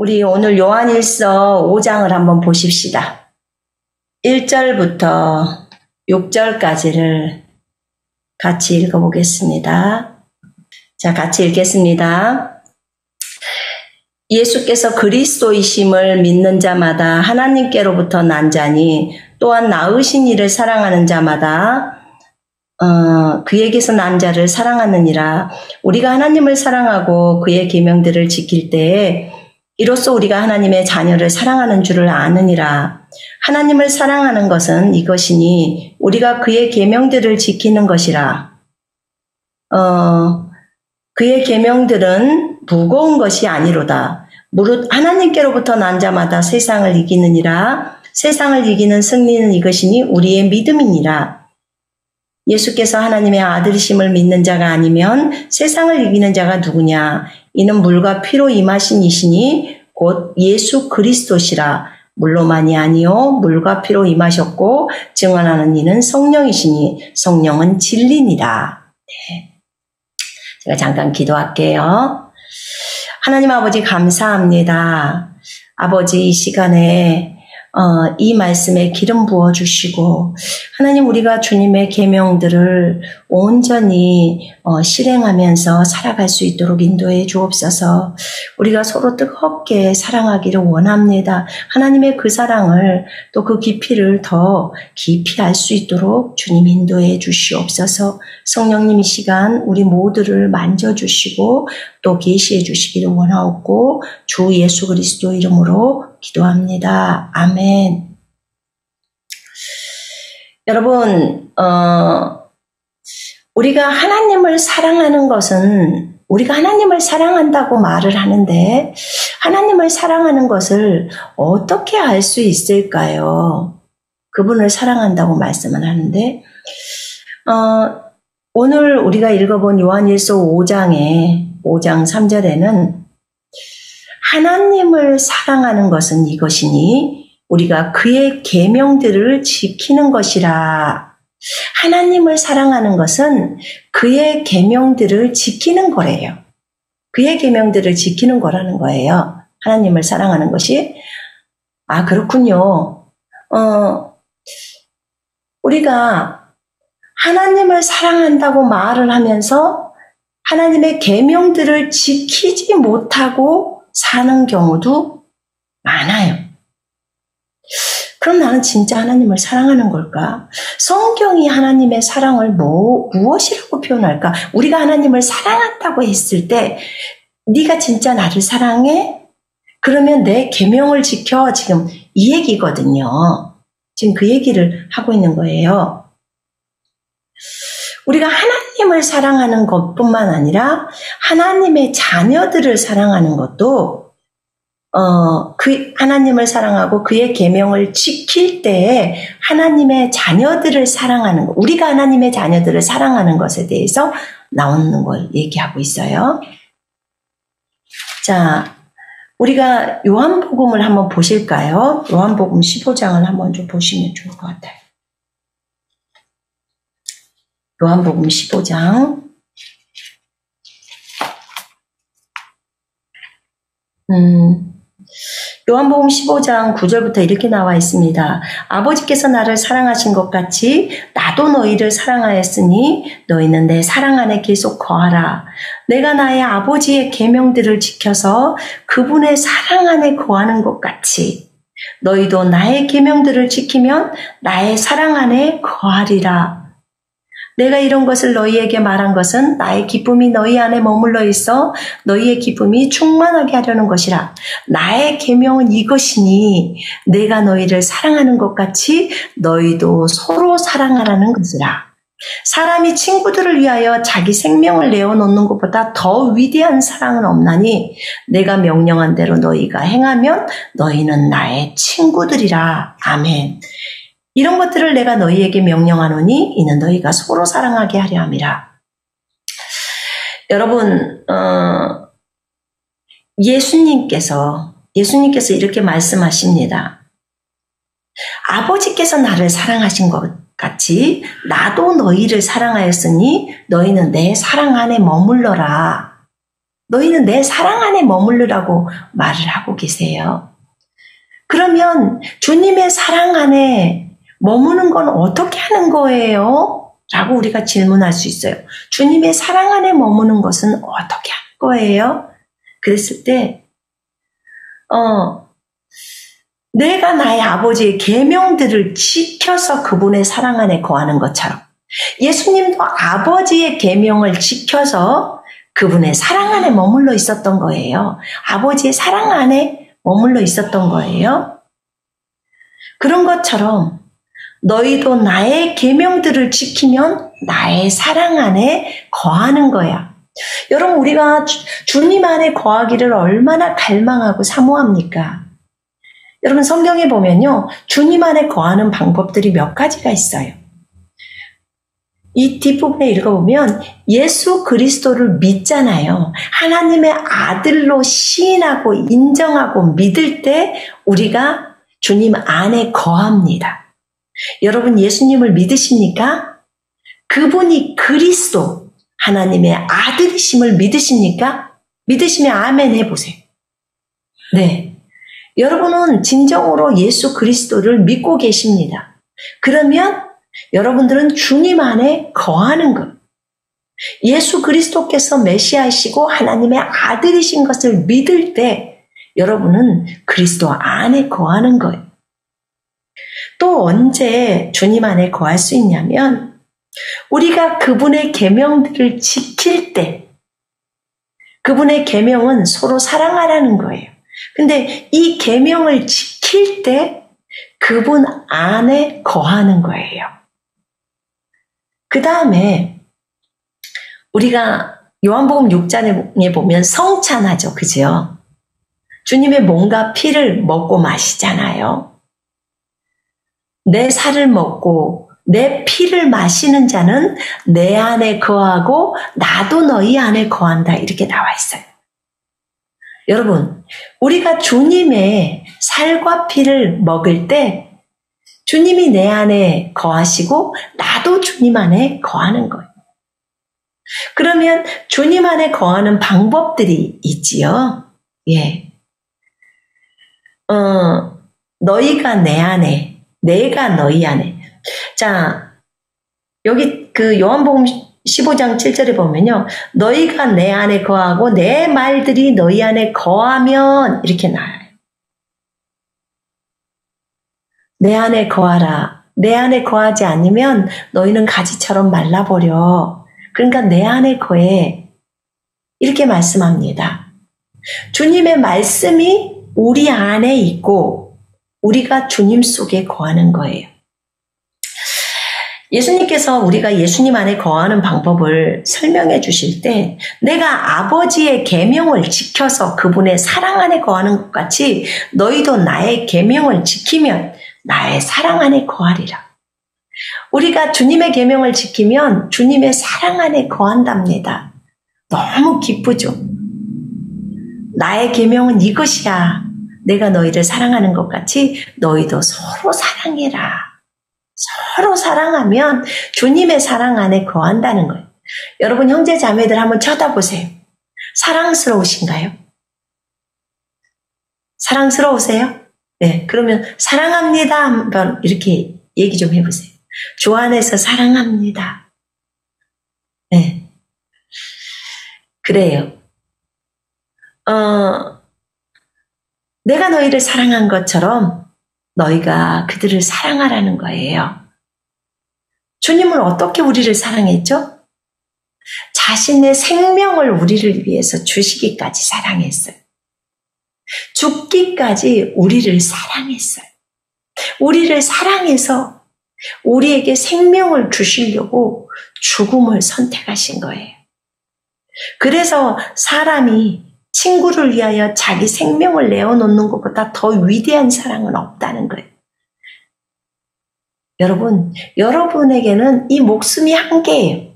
우리 오늘 요한일서 5장을 한번 보십시다. 1절부터 6절까지를 같이 읽어보겠습니다. 자, 같이 읽겠습니다. 예수께서 그리스도이심을 믿는 자마다 하나님께로부터 난 자니 또한 낳으신 이를 사랑하는 자마다 그에게서 난 자를 사랑하느니라. 우리가 하나님을 사랑하고 그의 계명들을 지킬 때에 이로써 우리가 하나님의 자녀를 사랑하는 줄을 아느니라. 하나님을 사랑하는 것은 이것이니 우리가 그의 계명들을 지키는 것이라. 그의 계명들은 무거운 것이 아니로다. 무릇 하나님께로부터 난 자마다 세상을 이기느니라. 세상을 이기는 승리는 이것이니 우리의 믿음이니라. 예수께서 하나님의 아들이심을 믿는 자가 아니면 세상을 이기는 자가 누구냐? 이는 물과 피로 임하신 이시니 곧 예수 그리스도시라. 물로만이 아니요 물과 피로 임하셨고 증언하는 이는 성령이시니 성령은 진리니라. 네. 제가 잠깐 기도할게요. 하나님 아버지 감사합니다. 아버지 이 시간에 이 말씀에 기름 부어주시고 하나님 우리가 주님의 계명들을 온전히 실행하면서 살아갈 수 있도록 인도해 주옵소서. 우리가 서로 뜨겁게 사랑하기를 원합니다. 하나님의 그 사랑을 또 그 깊이를 더 깊이 알 수 있도록 주님 인도해 주시옵소서. 성령님 이 시간 우리 모두를 만져주시고 또 계시해 주시기를 원하옵고 주 예수 그리스도 이름으로 기도합니다. 아멘. 여러분, 우리가 하나님을 사랑하는 것은 우리가 하나님을 사랑한다고 말을 하는데 하나님을 사랑하는 것을 어떻게 알 수 있을까요? 그분을 사랑한다고 말씀을 하는데 오늘 우리가 읽어본 요한일서 5장 3절에는 하나님을 사랑하는 것은 이것이니 우리가 그의 계명들을 지키는 것이라. 하나님을 사랑하는 것은 그의 계명들을 지키는 거래요. 그의 계명들을 지키는 거라는 거예요. 하나님을 사랑하는 것이. 아, 그렇군요. 우리가 하나님을 사랑한다고 말을 하면서 하나님의 계명들을 지키지 못하고 사는 경우도 많아요. 그럼 나는 진짜 하나님을 사랑하는 걸까? 성경이 하나님의 사랑을 무엇이라고 표현할까? 우리가 하나님을 사랑한다고 했을 때 네가 진짜 나를 사랑해? 그러면 내 계명을 지켜. 지금 이 얘기거든요. 지금 그 얘기를 하고 있는 거예요. 우리가 하나님을 사랑하는 것뿐만 아니라 하나님의 자녀들을 사랑하는 것도 그 하나님을 사랑하고 그의 계명을 지킬 때에 하나님의 자녀들을 사랑하는 것, 우리가 하나님의 자녀들을 사랑하는 것에 대해서 나오는 걸 얘기하고 있어요. 자, 우리가 요한복음을 한번 보실까요? 요한복음 15장을 한번 좀 보시면 좋을 것 같아요. 요한복음 15장. 요한복음 15장 9절부터 이렇게 나와 있습니다. 아버지께서 나를 사랑하신 것 같이 나도 너희를 사랑하였으니 너희는 내 사랑 안에 계속 거하라. 내가 나의 아버지의 계명들을 지켜서 그분의 사랑 안에 거하는 것 같이 너희도 나의 계명들을 지키면 나의 사랑 안에 거하리라. 내가 이런 것을 너희에게 말한 것은 나의 기쁨이 너희 안에 머물러 있어 너희의 기쁨이 충만하게 하려는 것이라. 나의 계명은 이것이니 내가 너희를 사랑하는 것 같이 너희도 서로 사랑하라는 것이라. 사람이 친구들을 위하여 자기 생명을 내어놓는 것보다 더 위대한 사랑은 없나니 내가 명령한 대로 너희가 행하면 너희는 나의 친구들이라. 아멘. 이런 것들을 내가 너희에게 명령하노니 이는 너희가 서로 사랑하게 하려 함이라. 여러분, 예수님께서 이렇게 말씀하십니다. 아버지께서 나를 사랑하신 것 같이 나도 너희를 사랑하였으니 너희는 내 사랑 안에 머물러라. 너희는 내 사랑 안에 머무르라고 말을 하고 계세요. 그러면 주님의 사랑 안에 머무는 건 어떻게 하는 거예요? 라고 우리가 질문할 수 있어요. 주님의 사랑 안에 머무는 것은 어떻게 하는 거예요? 그랬을 때 내가 나의 아버지의 계명들을 지켜서 그분의 사랑 안에 거하는 것처럼 예수님도 아버지의 계명을 지켜서 그분의 사랑 안에 머물러 있었던 거예요. 아버지의 사랑 안에 머물러 있었던 거예요. 그런 것처럼 너희도 나의 계명들을 지키면 나의 사랑 안에 거하는 거야. 여러분, 우리가 주님 안에 거하기를 얼마나 갈망하고 사모합니까? 여러분, 성경에 보면요, 주님 안에 거하는 방법들이 몇 가지가 있어요. 이 뒷부분에 읽어보면 예수 그리스도를 믿잖아요. 하나님의 아들로 시인하고 인정하고 믿을 때 우리가 주님 안에 거합니다. 여러분, 예수님을 믿으십니까? 그분이 그리스도, 하나님의 아들이심을 믿으십니까? 믿으시면 아멘 해보세요. 네. 여러분은 진정으로 예수 그리스도를 믿고 계십니다. 그러면 여러분들은 주님 안에 거하는 것. 예수 그리스도께서 메시아이시고 하나님의 아들이신 것을 믿을 때 여러분은 그리스도 안에 거하는 거예요. 또 언제 주님 안에 거할 수 있냐면 우리가 그분의 계명들을 지킬 때, 그분의 계명은 서로 사랑하라는 거예요. 근데 이 계명을 지킬 때 그분 안에 거하는 거예요. 그 다음에 우리가 요한복음 6장에 보면 성찬하죠. 그죠? 주님의 몸과 피를 먹고 마시잖아요. 내 살을 먹고 내 피를 마시는 자는 내 안에 거하고 나도 너희 안에 거한다. 이렇게 나와 있어요. 여러분, 우리가 주님의 살과 피를 먹을 때 주님이 내 안에 거하시고 나도 주님 안에 거하는 거예요. 그러면 주님 안에 거하는 방법들이 있지요. 예. 너희가 내 안에, 내가 너희 안에. 자, 여기 그 요한복음 15장 7절에 보면요. 너희가 내 안에 거하고 내 말들이 너희 안에 거하면 이렇게 나와요. 내 안에 거하라. 내 안에 거하지 않으면 너희는 가지처럼 말라버려. 그러니까 내 안에 거해. 이렇게 말씀합니다. 주님의 말씀이 우리 안에 있고 우리가 주님 속에 거하는 거예요. 예수님께서 우리가 예수님 안에 거하는 방법을 설명해 주실 때 내가 아버지의 계명을 지켜서 그분의 사랑 안에 거하는 것 같이 너희도 나의 계명을 지키면 나의 사랑 안에 거하리라. 우리가 주님의 계명을 지키면 주님의 사랑 안에 거한답니다. 너무 기쁘죠? 나의 계명은 이것이야. 내가 너희를 사랑하는 것 같이 너희도 서로 사랑해라. 서로 사랑하면 주님의 사랑 안에 거한다는 거예요. 여러분 형제 자매들 한번 쳐다보세요. 사랑스러우신가요? 사랑스러우세요? 네, 그러면 사랑합니다 한번 이렇게 얘기 좀 해보세요. 주 안에서 사랑합니다. 네, 그래요. 내가 너희를 사랑한 것처럼 너희가 그들을 사랑하라는 거예요. 주님은 어떻게 우리를 사랑했죠? 자신의 생명을 우리를 위해서 주시기까지 사랑했어요. 죽기까지 우리를 사랑했어요. 우리를 사랑해서 우리에게 생명을 주시려고 죽음을 선택하신 거예요. 그래서 사람이 친구를 위하여 자기 생명을 내어놓는 것보다 더 위대한 사랑은 없다는 거예요. 여러분, 여러분에게는 이 목숨이 한 개예요.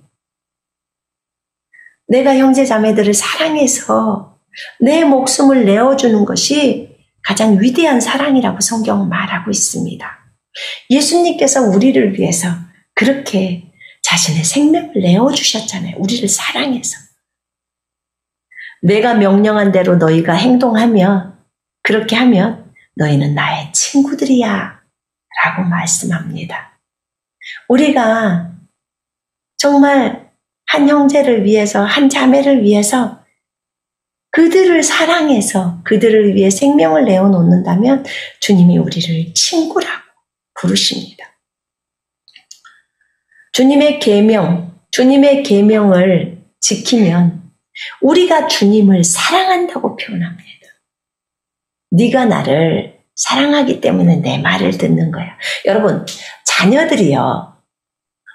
내가 형제 자매들을 사랑해서 내 목숨을 내어주는 것이 가장 위대한 사랑이라고 성경은 말하고 있습니다. 예수님께서 우리를 위해서 그렇게 자신의 생명을 내어주셨잖아요. 우리를 사랑해서. 내가 명령한 대로 너희가 행동하면, 그렇게 하면 너희는 나의 친구들이야 라고 말씀합니다. 우리가 정말 한 형제를 위해서, 한 자매를 위해서 그들을 사랑해서 그들을 위해 생명을 내어놓는다면 주님이 우리를 친구라고 부르십니다. 주님의 계명을 지키면 우리가 주님을 사랑한다고 표현합니다. 네가 나를 사랑하기 때문에 내 말을 듣는 거야. 여러분, 자녀들이요.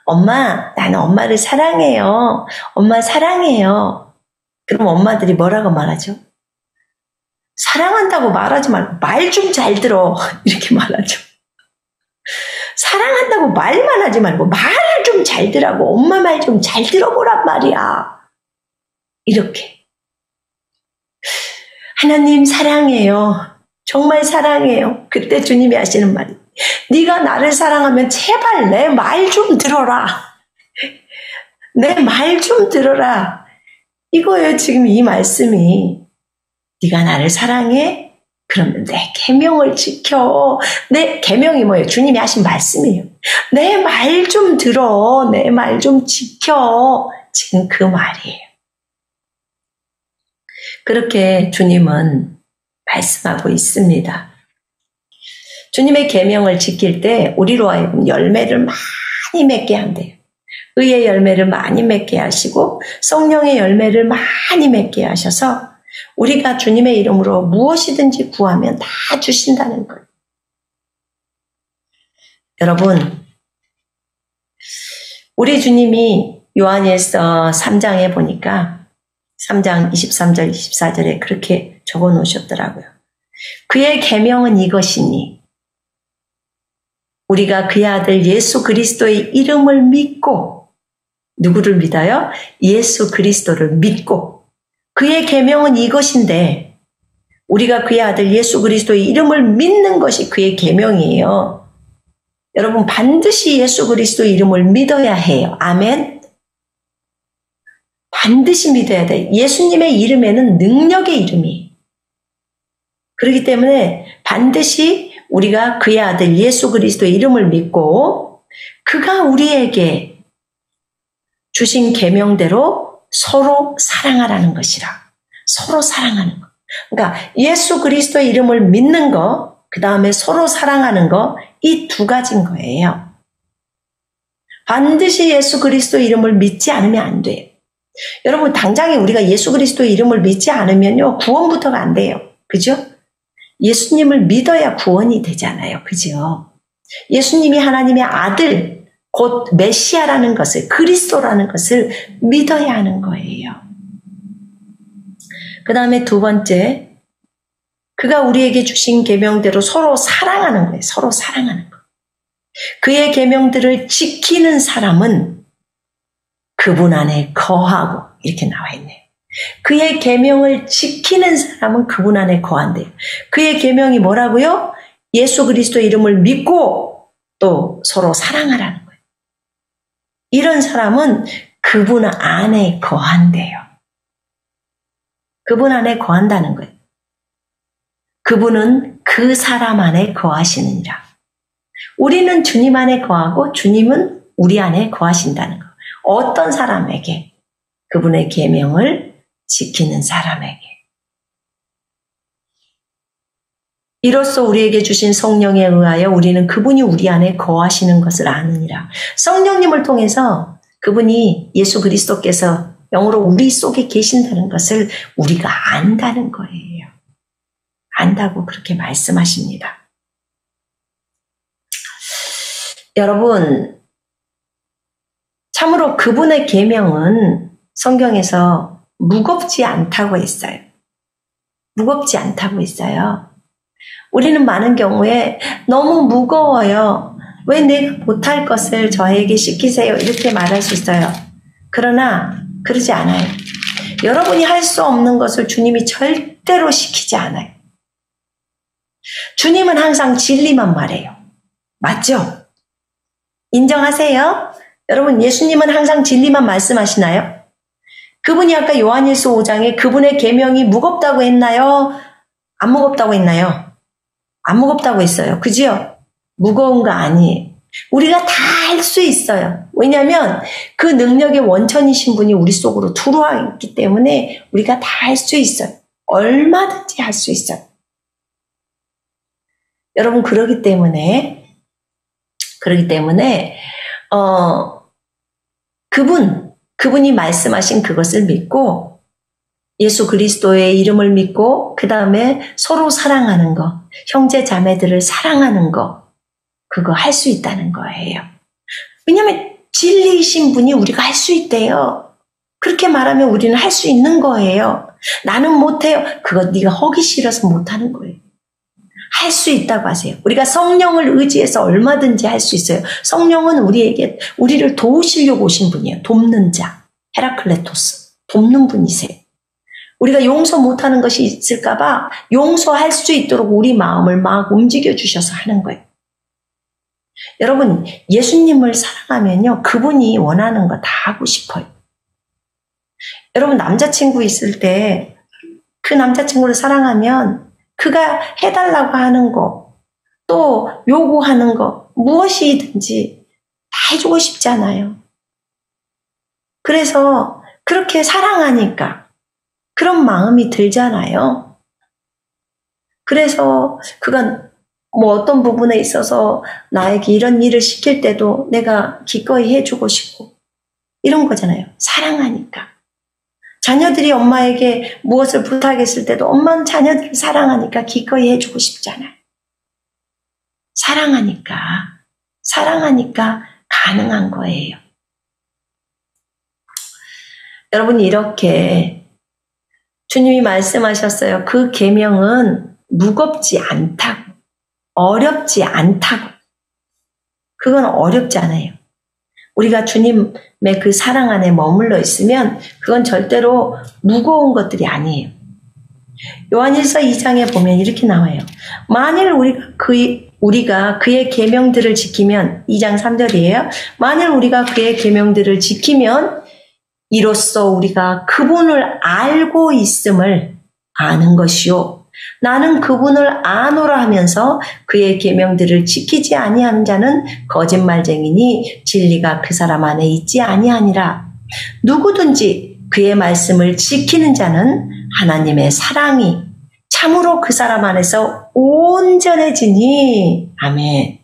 엄마, 나는 엄마를 사랑해요. 엄마 사랑해요. 그럼 엄마들이 뭐라고 말하죠? 사랑한다고 말하지 말고 말 좀 잘 들어. 이렇게 말하죠. 사랑한다고 말만 하지 말고 말을 좀 잘 들라고, 엄마 말 좀 잘 들어보란 말이야. 이렇게. 하나님 사랑해요. 정말 사랑해요. 그때 주님이 하시는 말이, 네가 나를 사랑하면 제발 내 말 좀 들어라. 내 말 좀 들어라. 이거예요. 지금 이 말씀이. 네가 나를 사랑해? 그러면 내 계명을 지켜. 내 계명이 뭐예요? 주님이 하신 말씀이에요. 내 말 좀 들어. 내 말 좀 지켜. 지금 그 말이에요. 그렇게 주님은 말씀하고 있습니다. 주님의 계명을 지킬 때 우리로 하여금 열매를 많이 맺게 한대요. 의의 열매를 많이 맺게 하시고 성령의 열매를 많이 맺게 하셔서 우리가 주님의 이름으로 무엇이든지 구하면 다 주신다는 거예요. 여러분, 우리 주님이 요한일서 3장에 보니까 3장 23절 24절에 그렇게 적어 놓으셨더라고요. 그의 계명은 이것이니 우리가 그의 아들 예수 그리스도의 이름을 믿고, 누구를 믿어요? 예수 그리스도를 믿고, 그의 계명은 이것인데 우리가 그의 아들 예수 그리스도의 이름을 믿는 것이 그의 계명이에요. 여러분, 반드시 예수 그리스도의 이름을 믿어야 해요. 아멘. 반드시 믿어야 돼. 예수님의 이름에는 능력의 이름이에요. 그렇기 때문에 반드시 우리가 그의 아들 예수 그리스도의 이름을 믿고 그가 우리에게 주신 계명대로 서로 사랑하라는 것이라. 서로 사랑하는 것. 그러니까 예수 그리스도의 이름을 믿는 것, 그 다음에 서로 사랑하는 것, 이 두 가지인 거예요. 반드시 예수 그리스도의 이름을 믿지 않으면 안 돼요. 여러분, 당장에 우리가 예수 그리스도의 이름을 믿지 않으면요, 구원부터가 안 돼요. 그죠? 예수님을 믿어야 구원이 되잖아요. 그죠? 예수님이 하나님의 아들, 곧 메시아라는 것을, 그리스도라는 것을 믿어야 하는 거예요. 그 다음에 두 번째, 그가 우리에게 주신 계명대로 서로 사랑하는 거예요. 서로 사랑하는 거. 그의 계명들을 지키는 사람은 그분 안에 거하고, 이렇게 나와 있네요. 그의 계명을 지키는 사람은 그분 안에 거한대요. 그의 계명이 뭐라고요? 예수 그리스도의 이름을 믿고 또 서로 사랑하라는 거예요. 이런 사람은 그분 안에 거한대요. 그분 안에 거한다는 거예요. 그분은 그 사람 안에 거하시느니라. 우리는 주님 안에 거하고 주님은 우리 안에 거하신다는 거. 어떤 사람에게? 그분의 계명을 지키는 사람에게. 이로써 우리에게 주신 성령에 의하여 우리는 그분이 우리 안에 거하시는 것을 아느니라. 성령님을 통해서 그분이 예수 그리스도께서 영으로 우리 속에 계신다는 것을 우리가 안다는 거예요. 안다고 그렇게 말씀하십니다. 여러분, 참으로 그분의 계명은 성경에서 무겁지 않다고 했어요. 무겁지 않다고 했어요. 우리는 많은 경우에 너무 무거워요. 왜 내가 못할 것을 저에게 시키세요? 이렇게 말할 수 있어요. 그러나 그러지 않아요. 여러분이 할 수 없는 것을 주님이 절대로 시키지 않아요. 주님은 항상 진리만 말해요. 맞죠? 인정하세요? 여러분, 예수님은 항상 진리만 말씀하시나요? 그분이 아까 요한일서 5장에 그분의 계명이 무겁다고 했나요? 안 무겁다고 했나요? 안 무겁다고 했어요. 그지요? 무거운 거 아니에요. 우리가 다 할 수 있어요. 왜냐하면 그 능력의 원천이신 분이 우리 속으로 들어와 있기 때문에 우리가 다 할 수 있어요. 얼마든지 할 수 있어요. 여러분 그러기 때문에 그분이 말씀하신 그것을 믿고 예수 그리스도의 이름을 믿고 그 다음에 서로 사랑하는 거, 형제 자매들을 사랑하는 거, 그거 할 수 있다는 거예요. 왜냐하면 진리이신 분이 우리가 할 수 있대요. 그렇게 말하면 우리는 할 수 있는 거예요. 나는 못해요. 그거 네가 하기 싫어서 못하는 거예요. 할 수 있다고 하세요. 우리가 성령을 의지해서 얼마든지 할 수 있어요. 성령은 우리를 도우시려고 오신 분이에요. 돕는 자, 헤라클레토스, 돕는 분이세요. 우리가 용서 못하는 것이 있을까봐 용서할 수 있도록 우리 마음을 막 움직여 주셔서 하는 거예요. 여러분, 예수님을 사랑하면요, 그분이 원하는 거 다 하고 싶어요. 여러분, 남자친구 있을 때 그 남자친구를 사랑하면 그가 해달라고 하는 거, 또 요구하는 거, 무엇이든지 다 해주고 싶잖아요. 그래서 그렇게 사랑하니까 그런 마음이 들잖아요. 그래서 그가 어떤 부분에 있어서 나에게 이런 일을 시킬 때도 내가 기꺼이 해주고 싶고 이런 거잖아요. 사랑하니까. 자녀들이 엄마에게 무엇을 부탁했을 때도 엄마는 자녀들을 사랑하니까 기꺼이 해주고 싶잖아요. 사랑하니까 가능한 거예요. 여러분 이렇게 주님이 말씀하셨어요. 그 계명은 무겁지 않다고. 어렵지 않다고. 그건 어렵지 않아요. 우리가 주님의 그 사랑 안에 머물러 있으면 그건 절대로 무거운 것들이 아니에요. 요한일서 2장에 보면 이렇게 나와요. 만일 우리가 그의 계명들을 지키면 2장 3절이에요. 만일 우리가 그의 계명들을 지키면 이로써 우리가 그분을 알고 있음을 아는 것이요. 나는 그분을 아노라 하면서 그의 계명들을 지키지 아니하는 자는 거짓말쟁이니 진리가 그 사람 안에 있지 아니하니라. 누구든지 그의 말씀을 지키는 자는 하나님의 사랑이 참으로 그 사람 안에서 온전해지니. 아멘.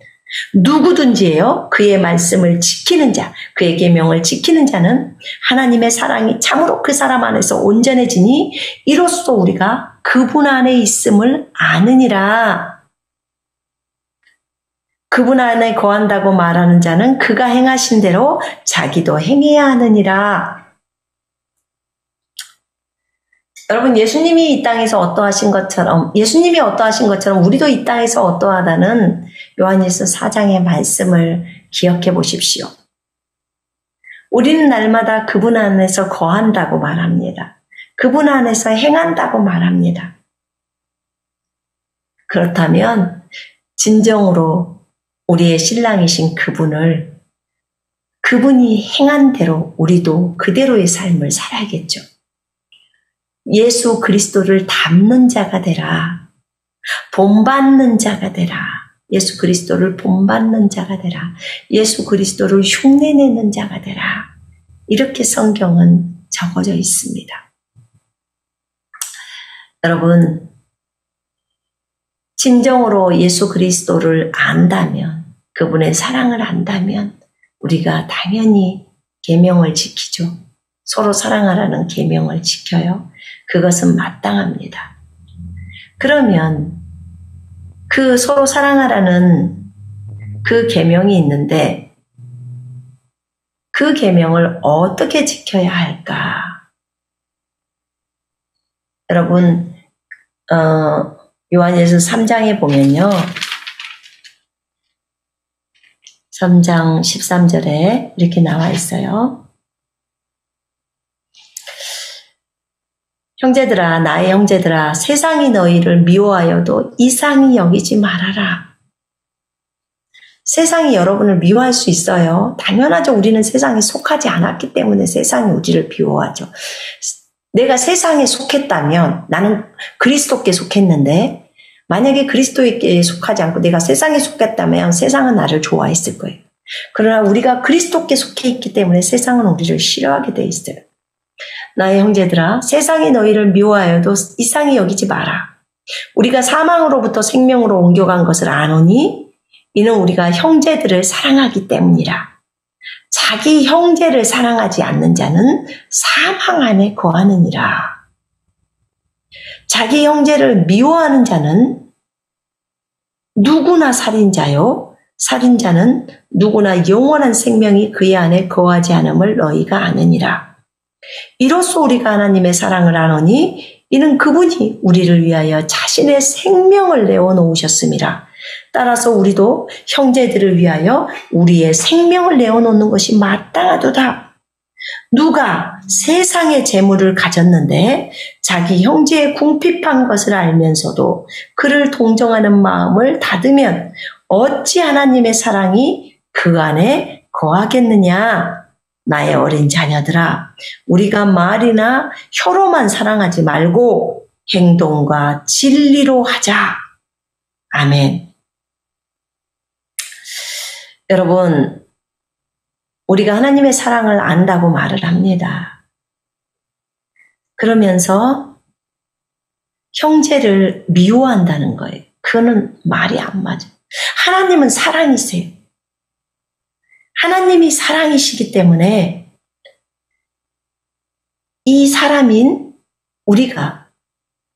누구든지예요. 그의 말씀을 지키는 자, 그의 계명을 지키는 자는 하나님의 사랑이 참으로 그 사람 안에서 온전해지니 이로써 우리가 그분 안에 있음을 아느니라. 그분 안에 거한다고 말하는 자는 그가 행하신 대로 자기도 행해야 하느니라. 여러분, 예수님이 이 땅에서 어떠하신 것처럼 우리도 이 땅에서 어떠하다는 요한일서 4장의 말씀을 기억해 보십시오. 우리는 날마다 그분 안에서 거한다고 말합니다. 그분 안에서 행한다고 말합니다. 그렇다면 진정으로 우리의 신랑이신 그분이 행한 대로 우리도 그대로의 삶을 살아야겠죠. 예수 그리스도를 닮는 자가 되라. 본받는 자가 되라. 예수 그리스도를 본받는 자가 되라. 예수 그리스도를 흉내내는 자가 되라. 이렇게 성경은 적어져 있습니다. 여러분, 진정으로 예수 그리스도를 안다면, 그분의 사랑을 안다면 우리가 당연히 계명을 지키죠. 서로 사랑하라는 계명을 지켜요. 그것은 마땅합니다. 그러면 그 서로 사랑하라는 그 계명이 있는데 그 계명을 어떻게 지켜야 할까? 여러분, 요한일서 3장에 보면요. 3장 13절에 이렇게 나와 있어요. 형제들아, 나의 형제들아, 세상이 너희를 미워하여도 이상히 여기지 말아라. 세상이 여러분을 미워할 수 있어요. 당연하죠. 우리는 세상에 속하지 않았기 때문에 세상이 우리를 미워하죠. 내가 세상에 속했다면, 나는 그리스도께 속했는데 만약에 그리스도께 속하지 않고 내가 세상에 속했다면 세상은 나를 좋아했을 거예요. 그러나 우리가 그리스도께 속해 있기 때문에 세상은 우리를 싫어하게 돼 있어요. 나의 형제들아, 세상이 너희를 미워하여도 이상히 여기지 마라. 우리가 사망으로부터 생명으로 옮겨간 것을 아노니 이는 우리가 형제들을 사랑하기 때문이라. 자기 형제를 사랑하지 않는 자는 사망 안에 거하느니라. 자기 형제를 미워하는 자는 누구나 살인자요. 살인자는 누구나 영원한 생명이 그의 안에 거하지 않음을 너희가 아느니라. 이로써 우리가 하나님의 사랑을 아노니 이는 그분이 우리를 위하여 자신의 생명을 내어놓으셨음이라. 따라서 우리도 형제들을 위하여 우리의 생명을 내어놓는 것이 마땅하도다. 누가 세상의 재물을 가졌는데 자기 형제의 궁핍한 것을 알면서도 그를 동정하는 마음을 닫으면 어찌 하나님의 사랑이 그 안에 거하겠느냐. 나의 어린 자녀들아, 우리가 말이나 혀로만 사랑하지 말고 행동과 진리로 하자. 아멘. 여러분, 우리가 하나님의 사랑을 안다고 말을 합니다. 그러면서 형제를 미워한다는 거예요. 그거는 말이 안 맞아요. 하나님은 사랑이세요. 하나님이 사랑이시기 때문에 이 사람인 우리가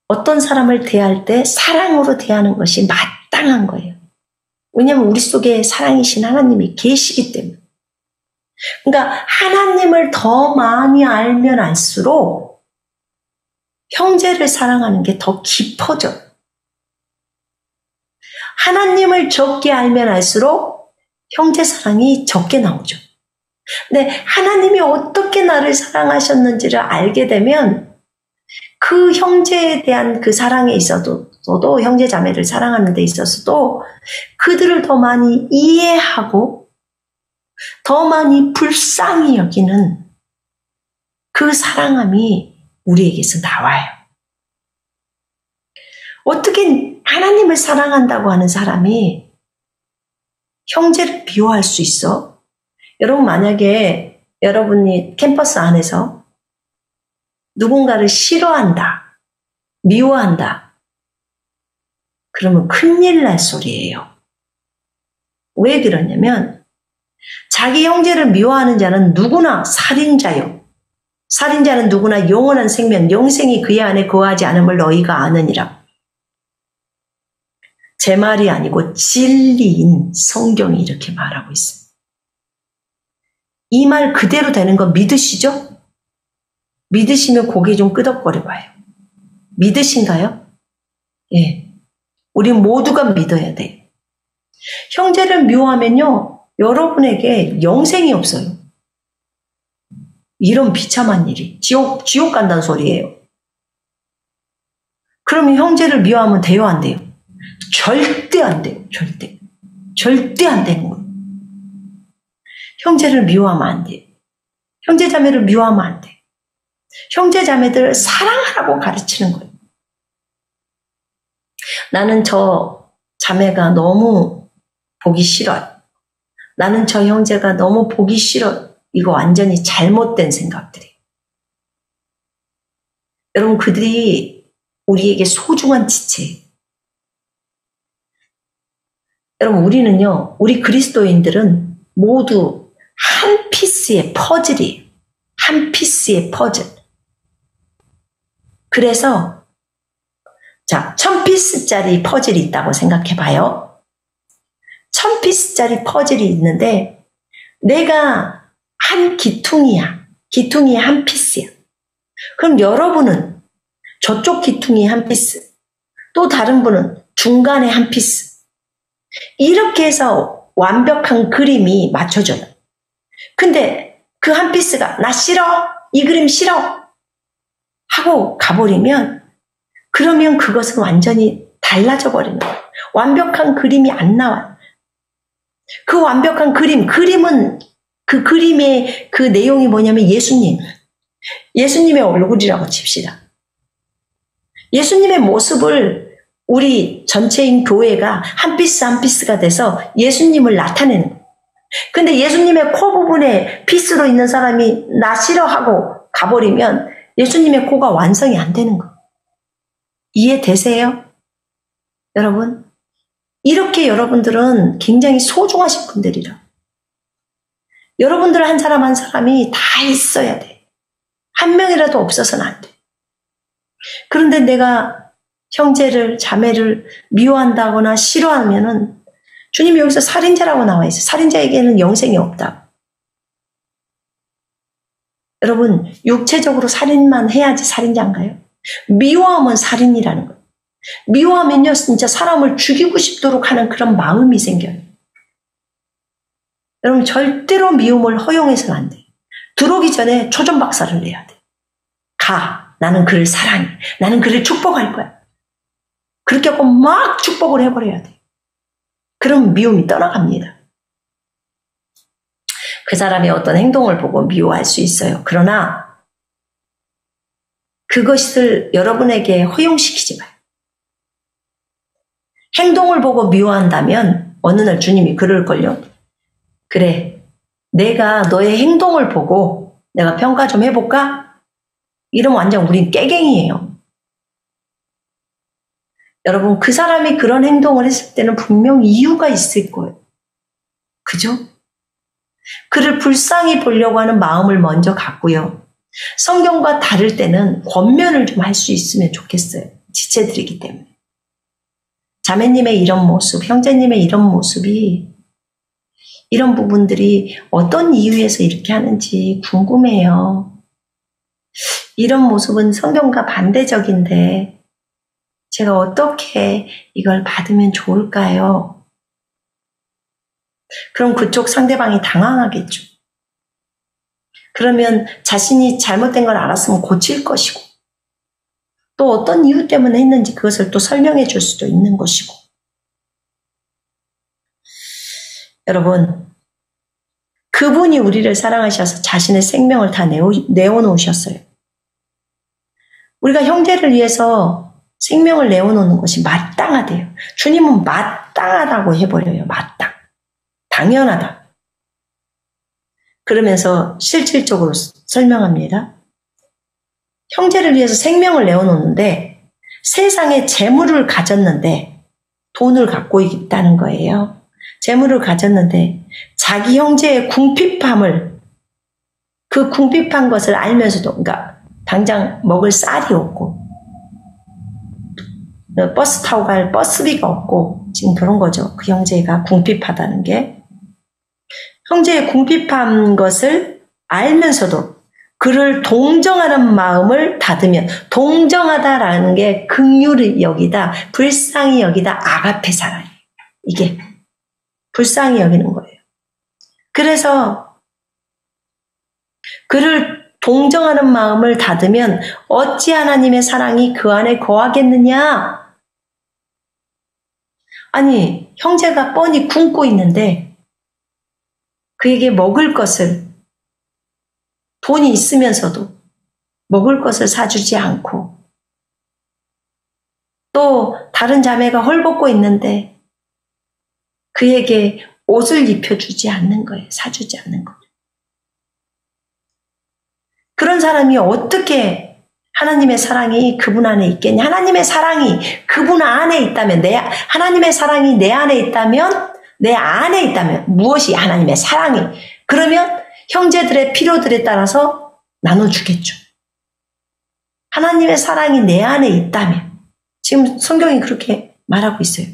어떤 사람을 대할 때 사랑으로 대하는 것이 마땅한 거예요. 왜냐하면 우리 속에 사랑이신 하나님이 계시기 때문에. 그러니까 하나님을 더 많이 알면 알수록 형제를 사랑하는 게 더 깊어져요. 하나님을 적게 알면 알수록 형제 사랑이 적게 나오죠. 근데 하나님이 어떻게 나를 사랑하셨는지를 알게 되면 그 형제에 대한 그 사랑에 있어도 형제 자매를 사랑하는 데 있어서도 그들을 더 많이 이해하고 더 많이 불쌍히 여기는 그 사랑함이 우리에게서 나와요. 어떻게 하나님을 사랑한다고 하는 사람이 형제를 미워할 수 있어? 여러분, 만약에 여러분이 캠퍼스 안에서 누군가를 싫어한다, 미워한다, 그러면 큰일 날 소리예요. 왜 그러냐면 자기 형제를 미워하는 자는 누구나 살인자요. 살인자는 누구나 영원한 생명, 영생이 그의 안에 거하지 않음을 너희가 아느니라. 제 말이 아니고 진리인 성경이 이렇게 말하고 있습니다. 이 말 그대로 되는 거 믿으시죠? 믿으시면 고개 좀 끄덕거려 봐요. 믿으신가요? 예. 우리 모두가 믿어야 돼요. 형제를 미워하면요, 여러분에게 영생이 없어요. 이런 비참한 일이. 지옥 간다는 소리예요. 그러면 형제를 미워하면 돼요, 안 돼요? 절대 안 돼요. 절대 안 되는 거예요. 형제를 미워하면 안 돼요. 형제 자매를 미워하면 안 돼요. 형제 자매들을 사랑하라고 가르치는 거예요. 나는 저 자매가 너무 보기 싫어요. 나는 저 형제가 너무 보기 싫어요. 이거 완전히 잘못된 생각들이에요. 여러분, 그들이 우리에게 소중한 지체예요. 여러분, 우리는요, 우리 그리스도인들은 모두 한 피스의 퍼즐이에요. 한 피스의 퍼즐. 그래서, 자, 1000피스짜리 퍼즐이 있다고 생각해 봐요. 1000피스짜리 퍼즐이 있는데, 내가 한 기퉁이야. 기퉁이의 한 피스야. 그럼 여러분은 저쪽 기퉁이의 한 피스, 또 다른 분은 중간에 한 피스. 이렇게 해서 완벽한 그림이 맞춰져요. 근데 그 한 피스가 나 싫어, 이 그림 싫어 하고 가버리면, 그러면 그것은 완전히 달라져 버리는 거예요. 완벽한 그림이 안 나와요. 그 완벽한 그림은 그 그림의 그 내용이 뭐냐면 예수님의 얼굴이라고 칩시다. 예수님의 모습을 우리 전체인 교회가 한 피스 한 피스가 돼서 예수님을 나타내는 거예요. 근데 예수님의 코 부분에 피스로 있는 사람이 나 싫어하고 가버리면 예수님의 코가 완성이 안 되는 거예요. 이해되세요? 여러분? 이렇게 여러분들은 굉장히 소중하신 분들이라. 여러분들 한 사람 한 사람이 다 있어야 돼. 한 명이라도 없어서는 안 돼. 그런데 내가 형제를, 자매를 미워한다거나 싫어하면은 주님이 여기서 살인자라고 나와 있어요. 살인자에게는 영생이 없다. 여러분, 육체적으로 살인만 해야지 살인자인가요? 미워하면 살인이라는 거예요. 미워하면요, 진짜 사람을 죽이고 싶도록 하는 그런 마음이 생겨요. 여러분, 절대로 미움을 허용해서는 안 돼요. 들어오기 전에 초전박살을 내야 돼. 가. 나는 그를 사랑해. 나는 그를 축복할 거야. 그렇게 하고 막 축복을 해버려야 돼. 그럼 미움이 떠나갑니다. 그 사람의 어떤 행동을 보고 미워할 수 있어요. 그러나 그것을 여러분에게 허용시키지 마요. 행동을 보고 미워한다면 어느 날 주님이 그럴걸요. 그래, 내가 너의 행동을 보고 내가 평가 좀 해볼까? 이러면 완전 우린 깨갱이에요. 여러분, 그 사람이 그런 행동을 했을 때는 분명 이유가 있을 거예요. 그죠? 그를 불쌍히 보려고 하는 마음을 먼저 갖고요. 성경과 다를 때는 권면을 좀 할 수 있으면 좋겠어요. 지체들이기 때문에. 자매님의 이런 모습, 형제님의 이런 모습이, 이런 부분들이 어떤 이유에서 이렇게 하는지 궁금해요. 이런 모습은 성경과 반대적인데 제가 어떻게 이걸 받으면 좋을까요? 그럼 그쪽 상대방이 당황하겠죠. 그러면 자신이 잘못된 걸 알았으면 고칠 것이고, 또 어떤 이유 때문에 했는지 그것을 또 설명해 줄 수도 있는 것이고. 여러분, 그분이 우리를 사랑하셔서 자신의 생명을 다 내어놓으셨어요. 우리가 형제를 위해서 생명을 내어놓는 것이 마땅하대요. 주님은 마땅하다고 해버려요. 마땅. 당연하다. 그러면서 실질적으로 설명합니다. 형제를 위해서 생명을 내어놓는데 세상에 재물을 가졌는데 돈을 갖고 있다는 거예요. 재물을 가졌는데 자기 형제의 궁핍함을, 그 궁핍한 것을 알면서도, 그러니까 당장 먹을 쌀이 없고 버스 타고 갈 버스비가 없고 지금 그런 거죠. 그 형제가 궁핍하다는 게. 형제의 궁핍한 것을 알면서도 그를 동정하는 마음을 닫으면, 동정하다라는 게 긍휼히 여기다, 불쌍히 여기다, 아가페 사랑이에요. 이게 불쌍히 여기는 거예요. 그래서 그를 동정하는 마음을 닫으면 어찌 하나님의 사랑이 그 안에 거하겠느냐? 아니, 형제가 뻔히 굶고 있는데 그에게 먹을 것을, 돈이 있으면서도 먹을 것을 사주지 않고, 또 다른 자매가 헐벗고 있는데 그에게 옷을 입혀주지 않는 거예요. 사주지 않는 거예요. 그런 사람이 어떻게 하나님의 사랑이 그분 안에 있겠냐? 하나님의 사랑이 그분 안에 있다면, 하나님의 사랑이 내 안에 있다면, 내 안에 있다면, 무엇이 하나님의 사랑이? 그러면 형제들의 필요들에 따라서 나눠주겠죠. 하나님의 사랑이 내 안에 있다면, 지금 성경이 그렇게 말하고 있어요.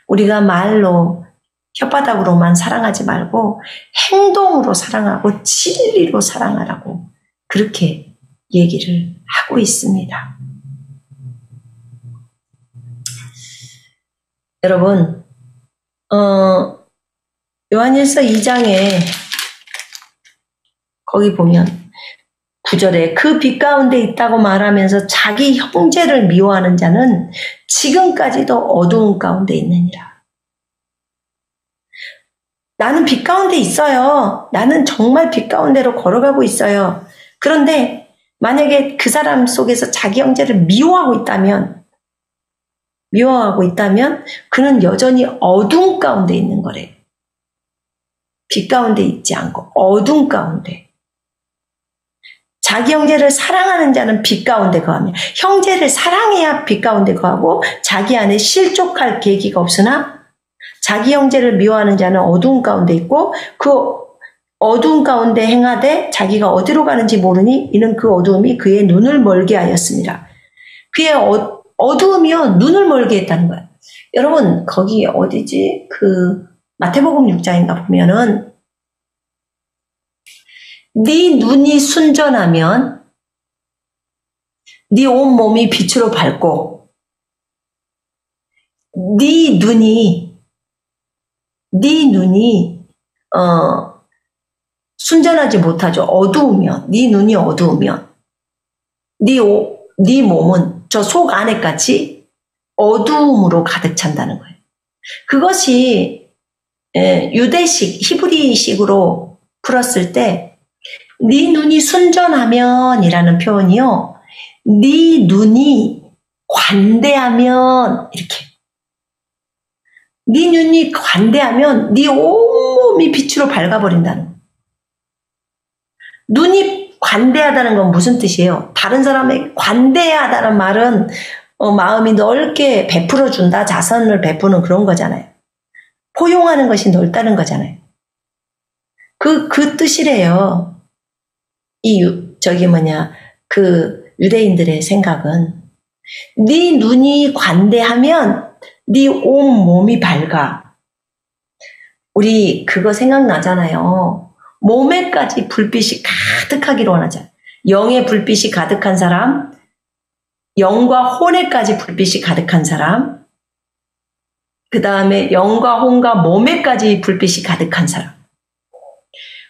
우리가 말로, 혓바닥으로만 사랑하지 말고 행동으로 사랑하고 진리로 사랑하라고 그렇게 얘기를 하고 있습니다. 여러분, 요한일서 2장에 거기 보면 9절에 그 빛 가운데 있다고 말하면서 자기 형제를 미워하는 자는 지금까지도 어두운 가운데 있느니라. 나는 빛 가운데 있어요. 나는 정말 빛 가운데로 걸어가고 있어요. 그런데 만약에 그 사람 속에서 자기 형제를 미워하고 있다면 그는 여전히 어둠 가운데 있는 거래. 빛 가운데 있지 않고 어둠 가운데. 자기 형제를 사랑하는 자는 빛 가운데 거하며, 형제를 사랑해야 빛 가운데 거하고 자기 안에 실족할 계기가 없으나 자기 형제를 미워하는 자는 어두운 가운데 있고 그 어두운 가운데 행하되 자기가 어디로 가는지 모르니 이는 그 어두움이 그의 눈을 멀게 하였습니다. 그의 어두움이요 눈을 멀게 했다는 거예요. 여러분 거기 어디지? 그 마태복음 6장인가 보면은 네 눈이 순전하면 네 온몸이 빛으로 밝고 네 눈이 순전하지 못하죠. 어두우면 네 눈이 어두우면 네 몸은 저 속 안에까지 어두움으로 가득 찬다는 거예요. 그것이 유대식 히브리식으로 풀었을 때 네 눈이 순전하면이라는 표현이요. 네 눈이 관대하면 이렇게. 네 눈이 관대하면 네 온몸이 빛으로 밝아버린다는 거예요. 눈이 관대하다는 건 무슨 뜻이에요? 다른 사람에게 관대하다는 말은 마음이 넓게 베풀어준다, 자선을 베푸는 그런 거잖아요. 포용하는 것이 넓다는 거잖아요. 그 뜻이래요. 그 유대인들의 생각은 네 눈이 관대하면 네 온몸이 밝아. 우리 그거 생각나잖아요. 몸에까지 불빛이 가득하기를 원하잖아요. 영의 불빛이 가득한 사람, 영과 혼에까지 불빛이 가득한 사람, 그 다음에 영과 혼과 몸에까지 불빛이 가득한 사람.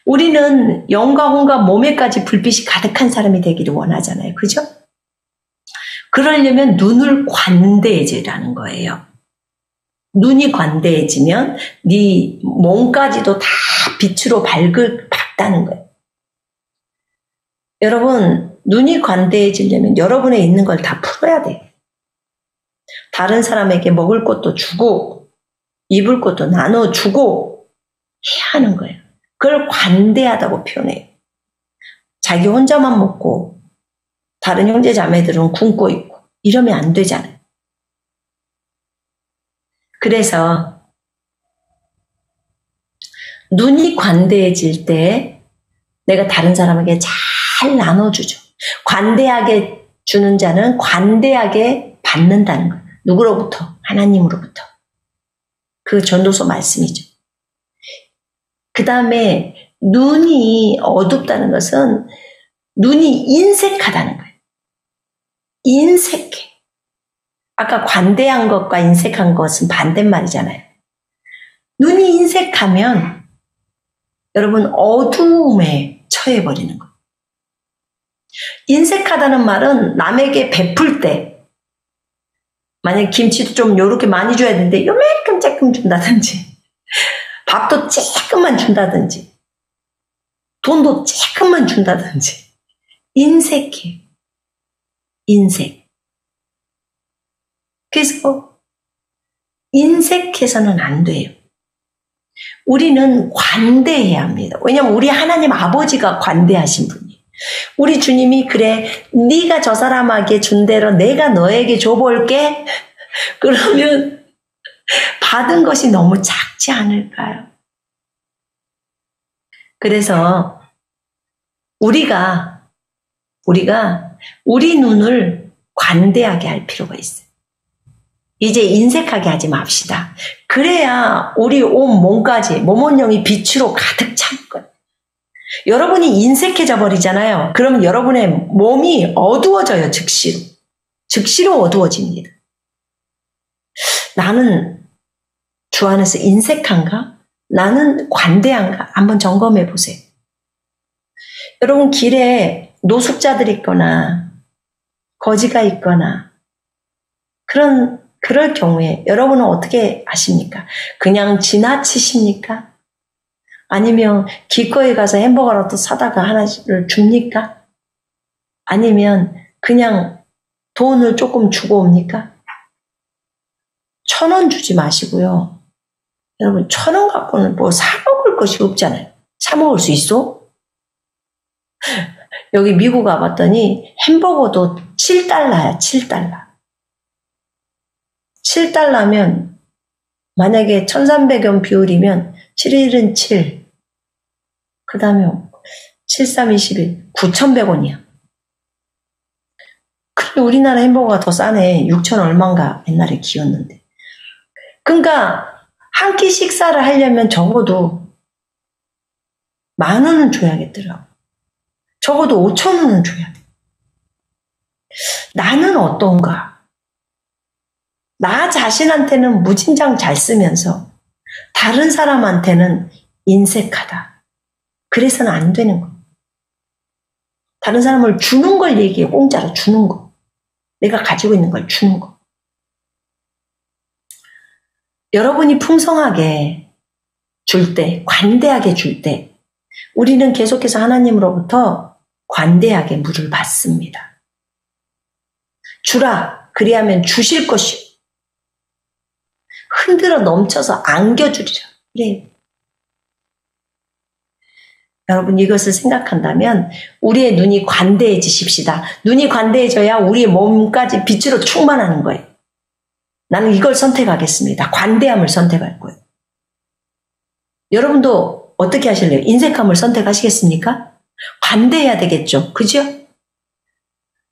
우리는 영과 혼과 몸에까지 불빛이 가득한 사람이 되기를 원하잖아요. 그죠? 그러려면 눈을 관대해지라는 거예요. 눈이 관대해지면 네 몸까지도 다 빛으로 밝다는 거예요. 여러분, 눈이 관대해지려면 여러분에 있는 걸 다 풀어야 돼요. 다른 사람에게 먹을 것도 주고 입을 것도 나눠주고 해야 하는 거예요. 그걸 관대하다고 표현해요. 자기 혼자만 먹고 다른 형제 자매들은 굶고 있고 이러면 안 되잖아요. 그래서 눈이 관대해질 때 내가 다른 사람에게 잘 나눠주죠. 관대하게 주는 자는 관대하게 받는다는 거예요. 누구로부터? 하나님으로부터. 그 전도서 말씀이죠. 그 다음에 눈이 어둡다는 것은 눈이 인색하다는 거예요. 인색해. 아까 관대한 것과 인색한 것은 반대말이잖아요. 눈이 인색하면 여러분 어두움에 처해버리는 거예요. 인색하다는 말은 남에게 베풀 때 만약에 김치도 좀 요렇게 많이 줘야 되는데 요만큼 조금 준다든지 밥도 조금만 준다든지 돈도 조금만 준다든지 인색해. 인색. 그래서 인색해서는 안 돼요. 우리는 관대해야 합니다. 왜냐하면 우리 하나님 아버지가 관대하신 분이에요. 우리 주님이 그래 네가 저 사람에게 준 대로 내가 너에게 줘볼게. 그러면 받은 것이 너무 작지 않을까요? 그래서 우리가 우리 눈을 관대하게 할 필요가 있어요. 이제 인색하게 하지 맙시다. 그래야 우리 온 몸까지 몸원영이 빛으로 가득 찬 거예요. 여러분이 인색해져 버리잖아요. 그러면 여러분의 몸이 어두워져요. 즉시로 어두워집니다. 나는 주 안에서 인색한가? 나는 관대한가? 한번 점검해 보세요. 여러분 길에 노숙자들이 있거나 거지가 있거나 그럴 경우에 여러분은 어떻게 하십니까? 그냥 지나치십니까? 아니면 길거리 가서 햄버거라도 사다가 하나를 줍니까? 아니면 그냥 돈을 조금 주고 옵니까? 1,000원 주지 마시고요. 여러분 1,000원 갖고는 뭐 사 먹을 것이 없잖아요. 사 먹을 수 있어? 여기 미국 가봤더니 햄버거도 7달러야, 7달러. 7달러면 만약에 1,300원 비율이면 7일은 7. 그 다음에 7, 3, 21, 9,100원이야. 그래, 우리나라 햄버거가 더 싸네. 6천 얼마인가 옛날에 기었는데. 그러니까 한 끼 식사를 하려면 적어도 10,000원은 줘야겠더라고. 적어도 5,000원은 줘야 돼. 나는 어떤가? 나 자신한테는 무진장 잘 쓰면서 다른 사람한테는 인색하다. 그래서는 안 되는 거. 다른 사람을 주는 걸 얘기해. 공짜로 주는 거. 내가 가지고 있는 걸 주는 거. 여러분이 풍성하게 줄 때, 관대하게 줄 때, 우리는 계속해서 하나님으로부터 관대하게 물을 받습니다. 주라. 그리하면 주실 것이요. 흔들어 넘쳐서 안겨주리라. 그래. 여러분 이것을 생각한다면 우리의 눈이 관대해지십시다. 눈이 관대해져야 우리의 몸까지 빛으로 충만하는 거예요. 나는 이걸 선택하겠습니다. 관대함을 선택할 거예요. 여러분도 어떻게 하실래요? 인색함을 선택하시겠습니까? 관대해야 되겠죠. 그죠?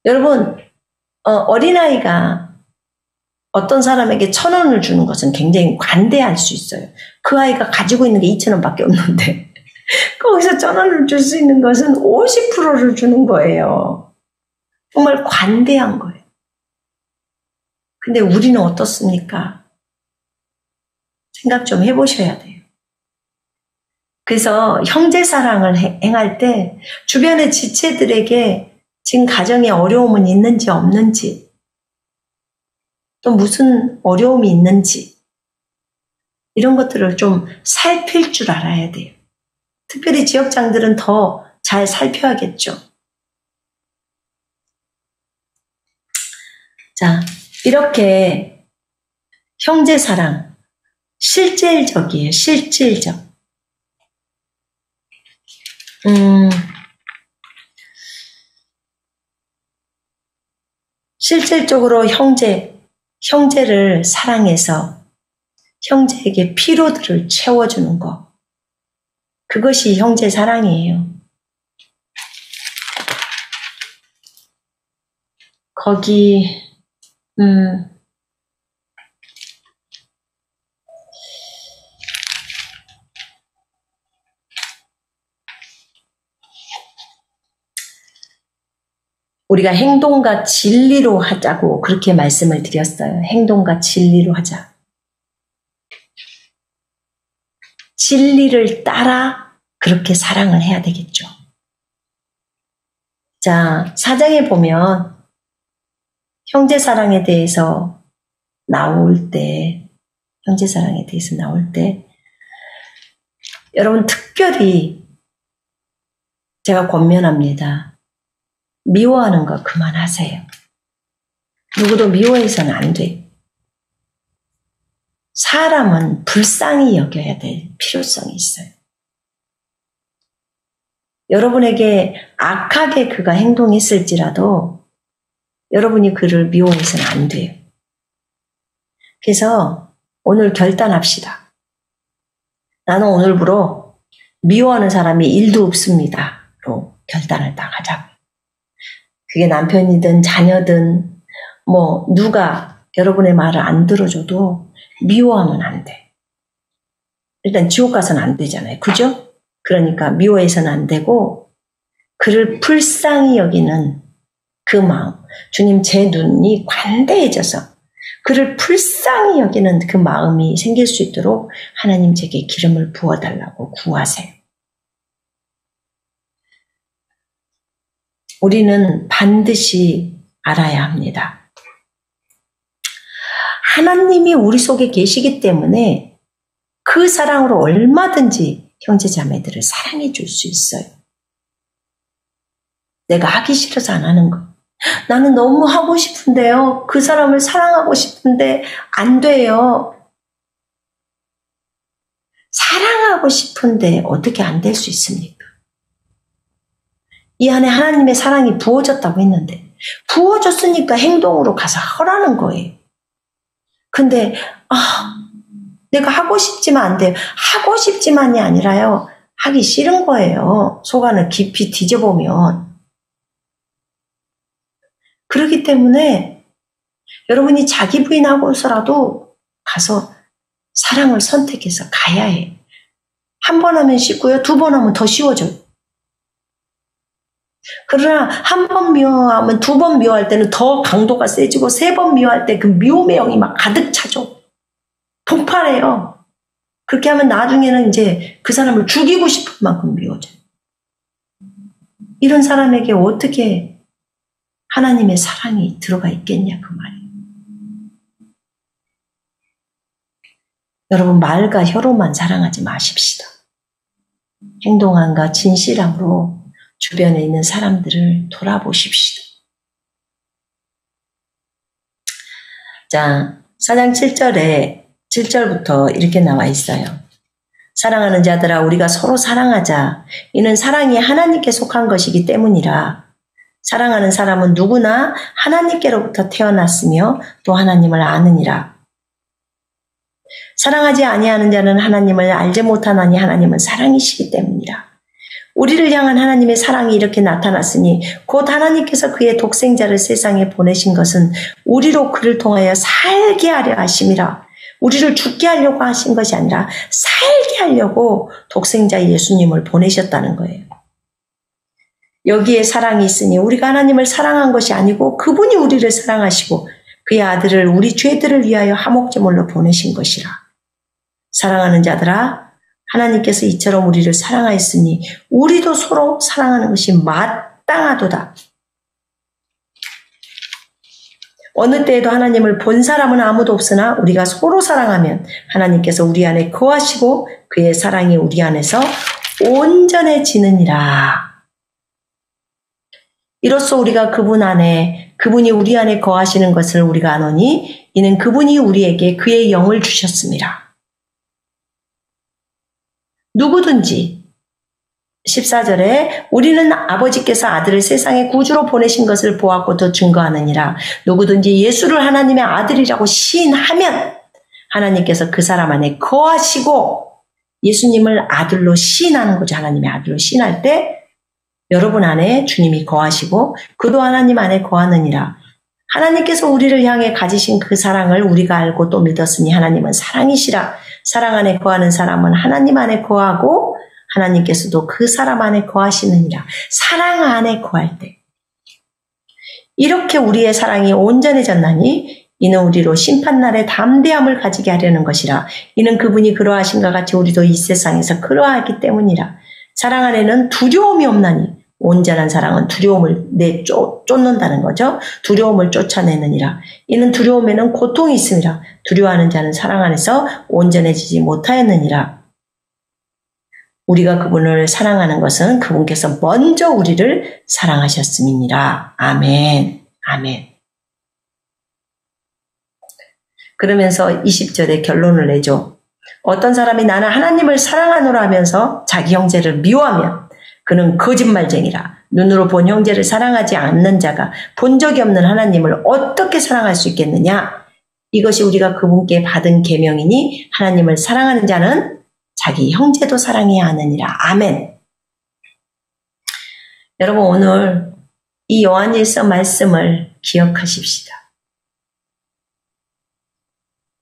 여러분 어린아이가 어떤 사람에게 1,000원을 주는 것은 굉장히 관대할 수 있어요. 그 아이가 가지고 있는 게 2,000원밖에 없는데 거기서 1,000원을 줄 수 있는 것은 50%를 주는 거예요. 정말 관대한 거예요. 근데 우리는 어떻습니까? 생각 좀 해보셔야 돼요. 그래서 형제 사랑을 행할 때 주변의 지체들에게 지금 가정에 어려움은 있는지 없는지 또 무슨 어려움이 있는지 이런 것들을 좀 살필 줄 알아야 돼요. 특별히 지역장들은 더 잘 살펴야겠죠. 자, 이렇게 형제 사랑, 실질적이에요. 실질적. 실질적으로 형제를 사랑해서 형제에게 피로들을 채워주는 것. 그것이 형제 사랑이에요. 거기, 우리가 행동과 진리로 하자고 그렇게 말씀을 드렸어요. 행동과 진리로 하자. 진리를 따라 그렇게 사랑을 해야 되겠죠. 자, 4장에 보면 형제 사랑에 대해서 나올 때 여러분 특별히 제가 권면합니다. 미워하는 거 그만하세요. 누구도 미워해서는 안 돼. 사람은 불쌍히 여겨야 될 필요성이 있어요. 여러분에게 악하게 그가 행동했을지라도 여러분이 그를 미워해서는 안 돼요. 그래서 오늘 결단합시다. 나는 오늘부로 미워하는 사람이 1도 없습니다로 결단을 딱 하자고. 그게 남편이든 자녀든 뭐 누가 여러분의 말을 안 들어줘도 미워하면 안 돼. 일단 지옥 가서는 안 되잖아요. 그죠? 그러니까 미워해서는 안 되고 그를 불쌍히 여기는 그 마음. 주님 제 눈이 관대해져서 그를 불쌍히 여기는 그 마음이 생길 수 있도록 하나님 제게 기름을 부어달라고 구하세요. 우리는 반드시 알아야 합니다. 하나님이 우리 속에 계시기 때문에 그 사랑으로 얼마든지 형제 자매들을 사랑해 줄 수 있어요. 내가 하기 싫어서 안 하는 거. 나는 너무 하고 싶은데요. 그 사람을 사랑하고 싶은데 안 돼요. 사랑하고 싶은데 어떻게 안 될 수 있습니까? 이 안에 하나님의 사랑이 부어졌다고 했는데 부어졌으니까 행동으로 가서 하라는 거예요. 근데 내가 하고 싶지만 안 돼요. 하고 싶지만이 아니라요. 하기 싫은 거예요. 속 안을 깊이 뒤져보면. 그렇기 때문에 여러분이 자기 부인하고서라도 가서 사랑을 선택해서 가야 해. 한 번 하면 쉽고요. 두 번 하면 더 쉬워져요. 그러나 한 번 미워하면 두 번 미워할 때는 더 강도가 세지고 세 번 미워할 때 그 미움의 영이 막 가득 차죠. 폭발해요. 그렇게 하면 나중에는 이제 그 사람을 죽이고 싶을 만큼 미워져요. 이런 사람에게 어떻게 하나님의 사랑이 들어가 있겠냐 그 말이에요. 여러분 말과 혀로만 사랑하지 마십시다. 행동함과 진실함으로 주변에 있는 사람들을 돌아보십시다. 자, 4장 7절부터 이렇게 나와 있어요. 사랑하는 자들아 우리가 서로 사랑하자. 이는 사랑이 하나님께 속한 것이기 때문이라. 사랑하는 사람은 누구나 하나님께로부터 태어났으며 또 하나님을 아느니라. 사랑하지 아니하는 자는 하나님을 알지 못하나니 하나님은 사랑이시기 때문이라. 우리를 향한 하나님의 사랑이 이렇게 나타났으니 곧 하나님께서 그의 독생자를 세상에 보내신 것은 우리로 그를 통하여 살게 하려 하심이라. 우리를 죽게 하려고 하신 것이 아니라 살게 하려고 독생자 예수님을 보내셨다는 거예요. 여기에 사랑이 있으니 우리가 하나님을 사랑한 것이 아니고 그분이 우리를 사랑하시고 그의 아들을 우리 죄들을 위하여 화목제물로 보내신 것이라. 사랑하는 자들아 하나님께서 이처럼 우리를 사랑하였으니 우리도 서로 사랑하는 것이 마땅하도다. 어느 때에도 하나님을 본 사람은 아무도 없으나 우리가 서로 사랑하면 하나님께서 우리 안에 거하시고 그의 사랑이 우리 안에서 온전해지느니라. 이로써 우리가 그분 안에 그분이 우리 안에 거하시는 것을 우리가 아노니 이는 그분이 우리에게 그의 영을 주셨습니다. 누구든지 14절에 우리는 아버지께서 아들을 세상에 구주로 보내신 것을 보았고도 증거하느니라. 누구든지 예수를 하나님의 아들이라고 시인하면 하나님께서 그 사람 안에 거하시고 예수님을 아들로 시인하는 거죠. 하나님의 아들로 시인할 때 여러분 안에 주님이 거하시고 그도 하나님 안에 거하느니라. 하나님께서 우리를 향해 가지신 그 사랑을 우리가 알고 또 믿었으니 하나님은 사랑이시라. 사랑 안에 거하는 사람은 하나님 안에 거하고 하나님께서도 그 사람 안에 거하시느니라. 사랑 안에 거할 때 이렇게 우리의 사랑이 온전해졌나니 이는 우리로 심판날에 담대함을 가지게 하려는 것이라. 이는 그분이 그러하신가 같이 우리도 이 세상에서 그러하기 때문이라. 사랑 안에는 두려움이 없나니 온전한 사랑은 두려움을 쫓는다는 거죠. 두려움을 쫓아내느니라. 이는 두려움에는 고통이 있음이라. 두려워하는 자는 사랑 안에서 온전해지지 못하였느니라. 우리가 그분을 사랑하는 것은 그분께서 먼저 우리를 사랑하셨음이니라. 아멘. 아멘. 그러면서 20절에 결론을 내죠. 어떤 사람이 나는 하나님을 사랑하노라 하면서 자기 형제를 미워하면 그는 거짓말쟁이라. 눈으로 본 형제를 사랑하지 않는 자가 본 적이 없는 하나님을 어떻게 사랑할 수 있겠느냐? 이것이 우리가 그분께 받은 계명이니 하나님을 사랑하는 자는 자기 형제도 사랑해야 하느니라. 아멘. 여러분 오늘 이 요한일서 말씀을 기억하십시다.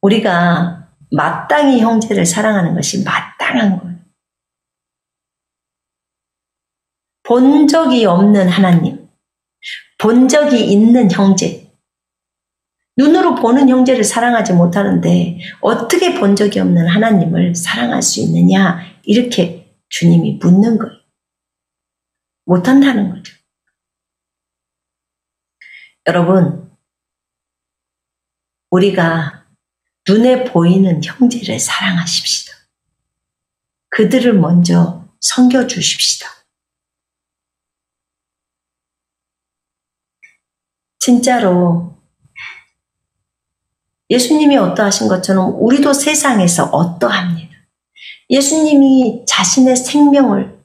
우리가 마땅히 형제를 사랑하는 것이 마땅한 거예요. 본 적이 없는 하나님, 본 적이 있는 형제, 눈으로 보는 형제를 사랑하지 못하는데 어떻게 본 적이 없는 하나님을 사랑할 수 있느냐? 이렇게 주님이 묻는 거예요. 못한다는 거죠. 여러분, 우리가 눈에 보이는 형제를 사랑하십시다. 그들을 먼저 섬겨주십시다. 진짜로 예수님이 어떠하신 것처럼 우리도 세상에서 어떠합니다. 예수님이 자신의 생명을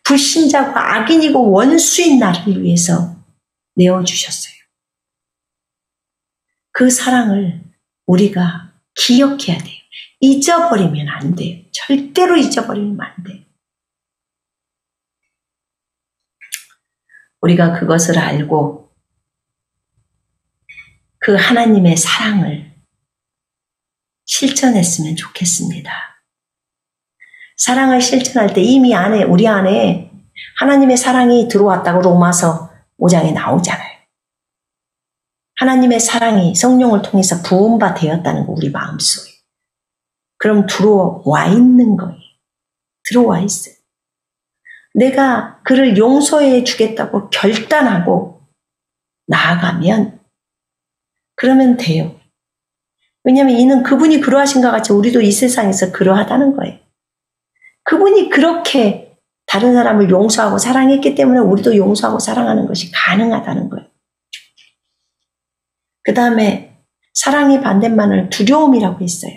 불신자고 악인이고 원수인 나를 위해서 내어주셨어요. 그 사랑을 우리가 기억해야 돼요. 잊어버리면 안 돼요. 절대로 잊어버리면 안 돼요. 우리가 그것을 알고 그 하나님의 사랑을 실천했으면 좋겠습니다. 사랑을 실천할 때 이미 우리 안에 하나님의 사랑이 들어왔다고 로마서 5장에 나오잖아요. 하나님의 사랑이 성령을 통해서 부음바 되었다는 거 우리 마음속에. 그럼 들어와 있는 거예요. 들어와 있어요. 내가 그를 용서해 주겠다고 결단하고 나아가면 그러면 돼요. 왜냐하면 이는 그분이 그러하신가 같이 우리도 이 세상에서 그러하다는 거예요. 그분이 그렇게 다른 사람을 용서하고 사랑했기 때문에 우리도 용서하고 사랑하는 것이 가능하다는 거예요. 그 다음에 사랑의 반대말을 두려움이라고 했어요.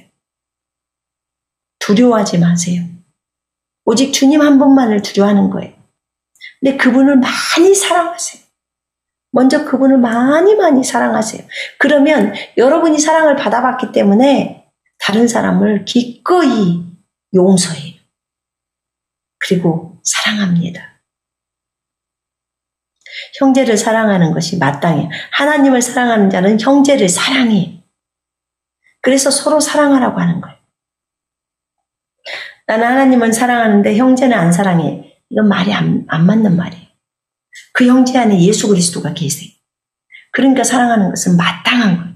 두려워하지 마세요. 오직 주님 한 분만을 두려워하는 거예요. 근데 그분을 많이 사랑하세요. 먼저 그분을 많이 사랑하세요. 그러면 여러분이 사랑을 받아봤기 때문에 다른 사람을 기꺼이 용서해요. 그리고 사랑합니다. 형제를 사랑하는 것이 마땅해요. 하나님을 사랑하는 자는 형제를 사랑해요. 그래서 서로 사랑하라고 하는 거예요. 나는 하나님은 사랑하는데 형제는 안 사랑해. 이건 말이 안 맞는 말이에요. 그 형제 안에 예수 그리스도가 계세요. 그러니까 사랑하는 것은 마땅한 거예요.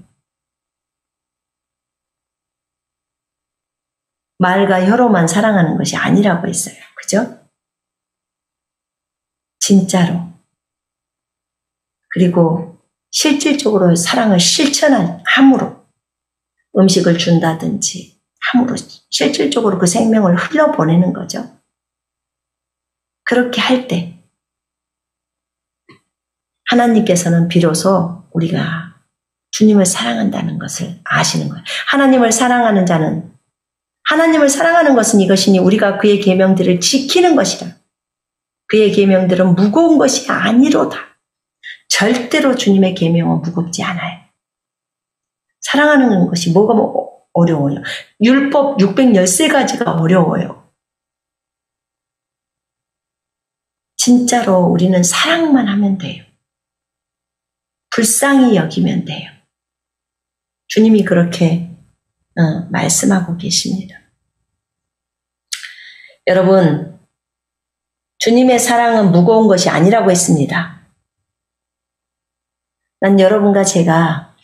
말과 혀로만 사랑하는 것이 아니라고 했어요. 그죠? 진짜로. 그리고 실질적으로 사랑을 실천함으로 음식을 준다든지 함으로 실질적으로 그 생명을 흘려보내는 거죠. 그렇게 할 때 하나님께서는 비로소 우리가 주님을 사랑한다는 것을 아시는 거예요. 하나님을 사랑하는 자는 하나님을 사랑하는 것은 이것이니 우리가 그의 계명들을 지키는 것이라. 그의 계명들은 무거운 것이 아니로다. 절대로 주님의 계명은 무겁지 않아요. 사랑하는 것이 뭐가 어려워요. 율법 613가지가 어려워요. 진짜로 우리는 사랑만 하면 돼요. 불쌍히 여기면 돼요. 주님이 그렇게 말씀하고 계십니다. 여러분, 주님의 사랑은 무거운 것이 아니라고 했습니다. 난 여러분과 제가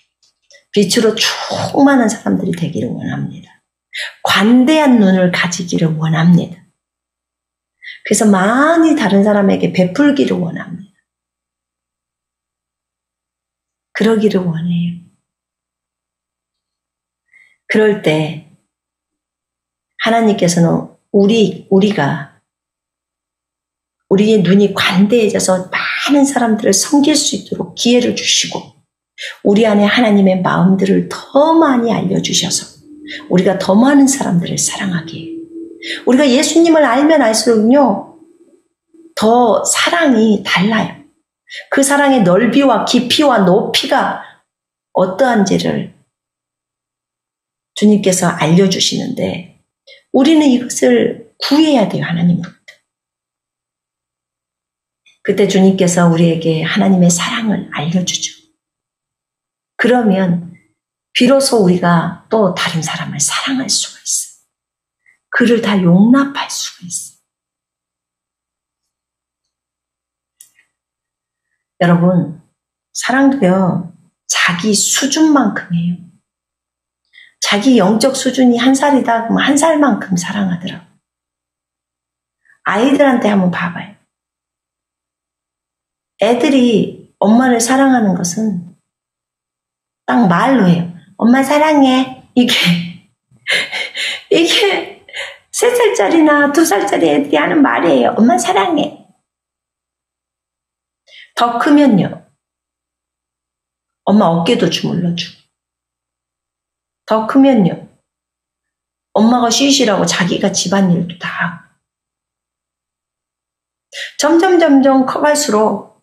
빛으로 충만한 사람들이 되기를 원합니다. 관대한 눈을 가지기를 원합니다. 그래서 많이 다른 사람에게 베풀기를 원합니다. 그러기를 원해요. 그럴 때 하나님께서는 우리가 우리의 눈이 관대해져서 많은 사람들을 섬길 수 있도록 기회를 주시고 우리 안에 하나님의 마음들을 더 많이 알려주셔서 우리가 더 많은 사람들을 사랑하게 해요. 우리가 예수님을 알면 알수록요 더 사랑이 달라요. 그 사랑의 넓이와 깊이와 높이가 어떠한지를 주님께서 알려주시는데 우리는 이것을 구해야 돼요. 하나님으로부터. 그때 주님께서 우리에게 하나님의 사랑을 알려주죠. 그러면 비로소 우리가 또 다른 사람을 사랑할 수가 있어요. 그를 다 용납할 수가 있어요. 여러분, 사랑도요, 자기 수준만큼이에요. 자기 영적 수준이 1살이다, 그러면 1살만큼 사랑하더라고요. 아이들한테 한번 봐봐요. 애들이 엄마를 사랑하는 것은 딱 말로 해요. 엄마 사랑해. 이게 3살짜리나 2살짜리 애들이 하는 말이에요. 엄마 사랑해. 더 크면요. 엄마 어깨도 주물러주고. 더 크면요. 엄마가 쉬시라고 자기가 집안일도 다 하고. 점점 커갈수록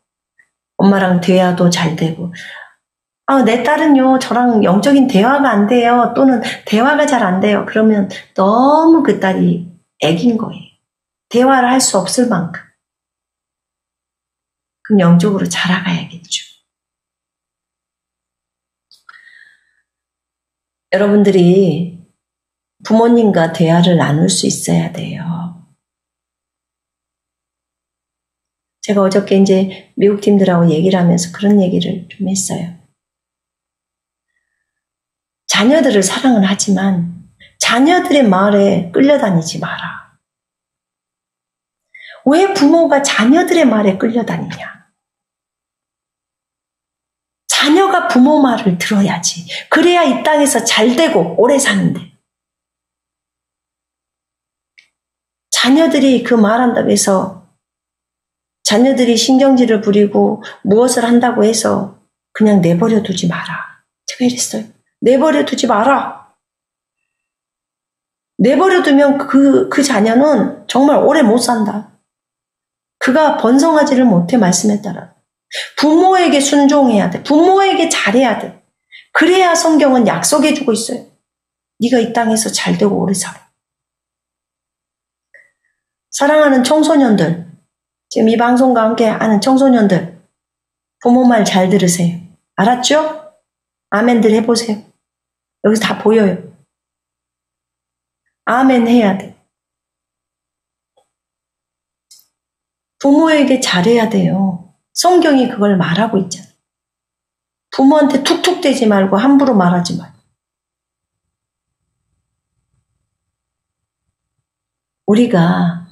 엄마랑 대화도 잘 되고, 내 딸은요, 저랑 영적인 대화가 안 돼요. 또는 대화가 잘 안 돼요. 그러면 너무 그 딸이 애긴 거예요. 대화를 할 수 없을 만큼. 그럼 영적으로 자라가야겠죠. 여러분들이 부모님과 대화를 나눌 수 있어야 돼요. 제가 어저께 이제 미국 팀들하고 얘기를 하면서 그런 얘기를 좀 했어요. 자녀들을 사랑은 하지만 자녀들의 말에 끌려다니지 마라. 왜 부모가 자녀들의 말에 끌려다니냐? 자녀가 부모 말을 들어야지. 그래야 이 땅에서 잘 되고 오래 사는데. 자녀들이 그 말한다고 해서 자녀들이 신경질을 부리고 무엇을 한다고 해서 그냥 내버려 두지 마라. 제가 이랬어요. 내버려 두지 마라. 내버려 두면 그 자녀는 정말 오래 못 산다. 그가 번성하지를 못해. 말씀에 따라. 부모에게 순종해야 돼. 부모에게 잘해야 돼. 그래야 성경은 약속해주고 있어요. 네가 이 땅에서 잘 되고 오래 살아. 사랑하는 청소년들, 지금 이 방송과 함께 하는 청소년들, 부모 말 잘 들으세요. 알았죠? 아멘들 해보세요. 여기서 다 보여요. 아멘 해야 돼. 부모에게 잘해야 돼요. 성경이 그걸 말하고 있잖아요. 부모한테 툭툭 대지 말고 함부로 말하지 말고. 우리가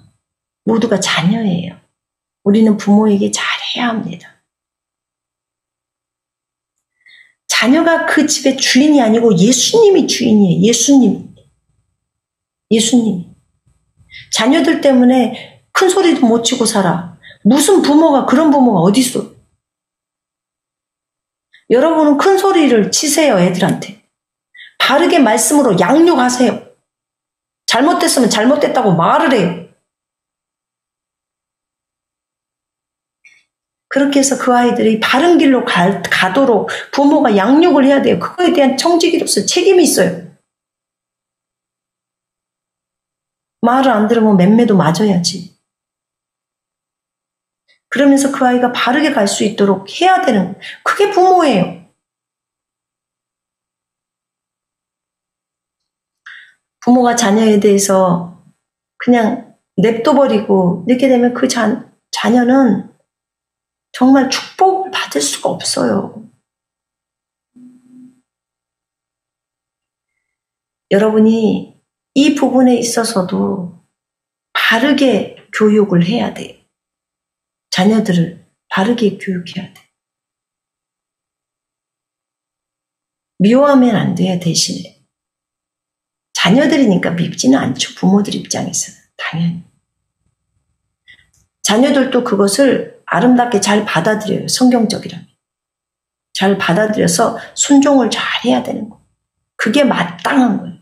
모두가 자녀예요. 우리는 부모에게 잘해야 합니다. 자녀가 그 집의 주인이 아니고 예수님이 주인이에요. 예수님이. 자녀들 때문에 큰 소리도 못 치고 살아. 무슨 부모가, 그런 부모가 어디 있어? 여러분은 큰 소리를 치세요, 애들한테. 바르게 말씀으로 양육하세요. 잘못됐으면 잘못됐다고 말을 해요. 그렇게 해서 그 아이들이 바른 길로 가도록 부모가 양육을 해야 돼요. 그거에 대한 청지기로서 책임이 있어요. 말을 안 들으면 맴매도 맞아야지. 그러면서 그 아이가 바르게 갈 수 있도록 해야 되는, 그게 부모예요. 부모가 자녀에 대해서 그냥 냅둬버리고 이렇게 되면 그 자녀는 정말 축복을 받을 수가 없어요. 여러분이 이 부분에 있어서도 바르게 교육을 해야 돼요. 자녀들을 바르게 교육해야 돼. 미워하면 안 돼요, 대신에. 자녀들이니까 밉지는 않죠, 부모들 입장에서는. 당연히. 자녀들도 그것을 아름답게 잘 받아들여요, 성경적이라면. 잘 받아들여서 순종을 잘 해야 되는 거예요. 그게 마땅한 거예요.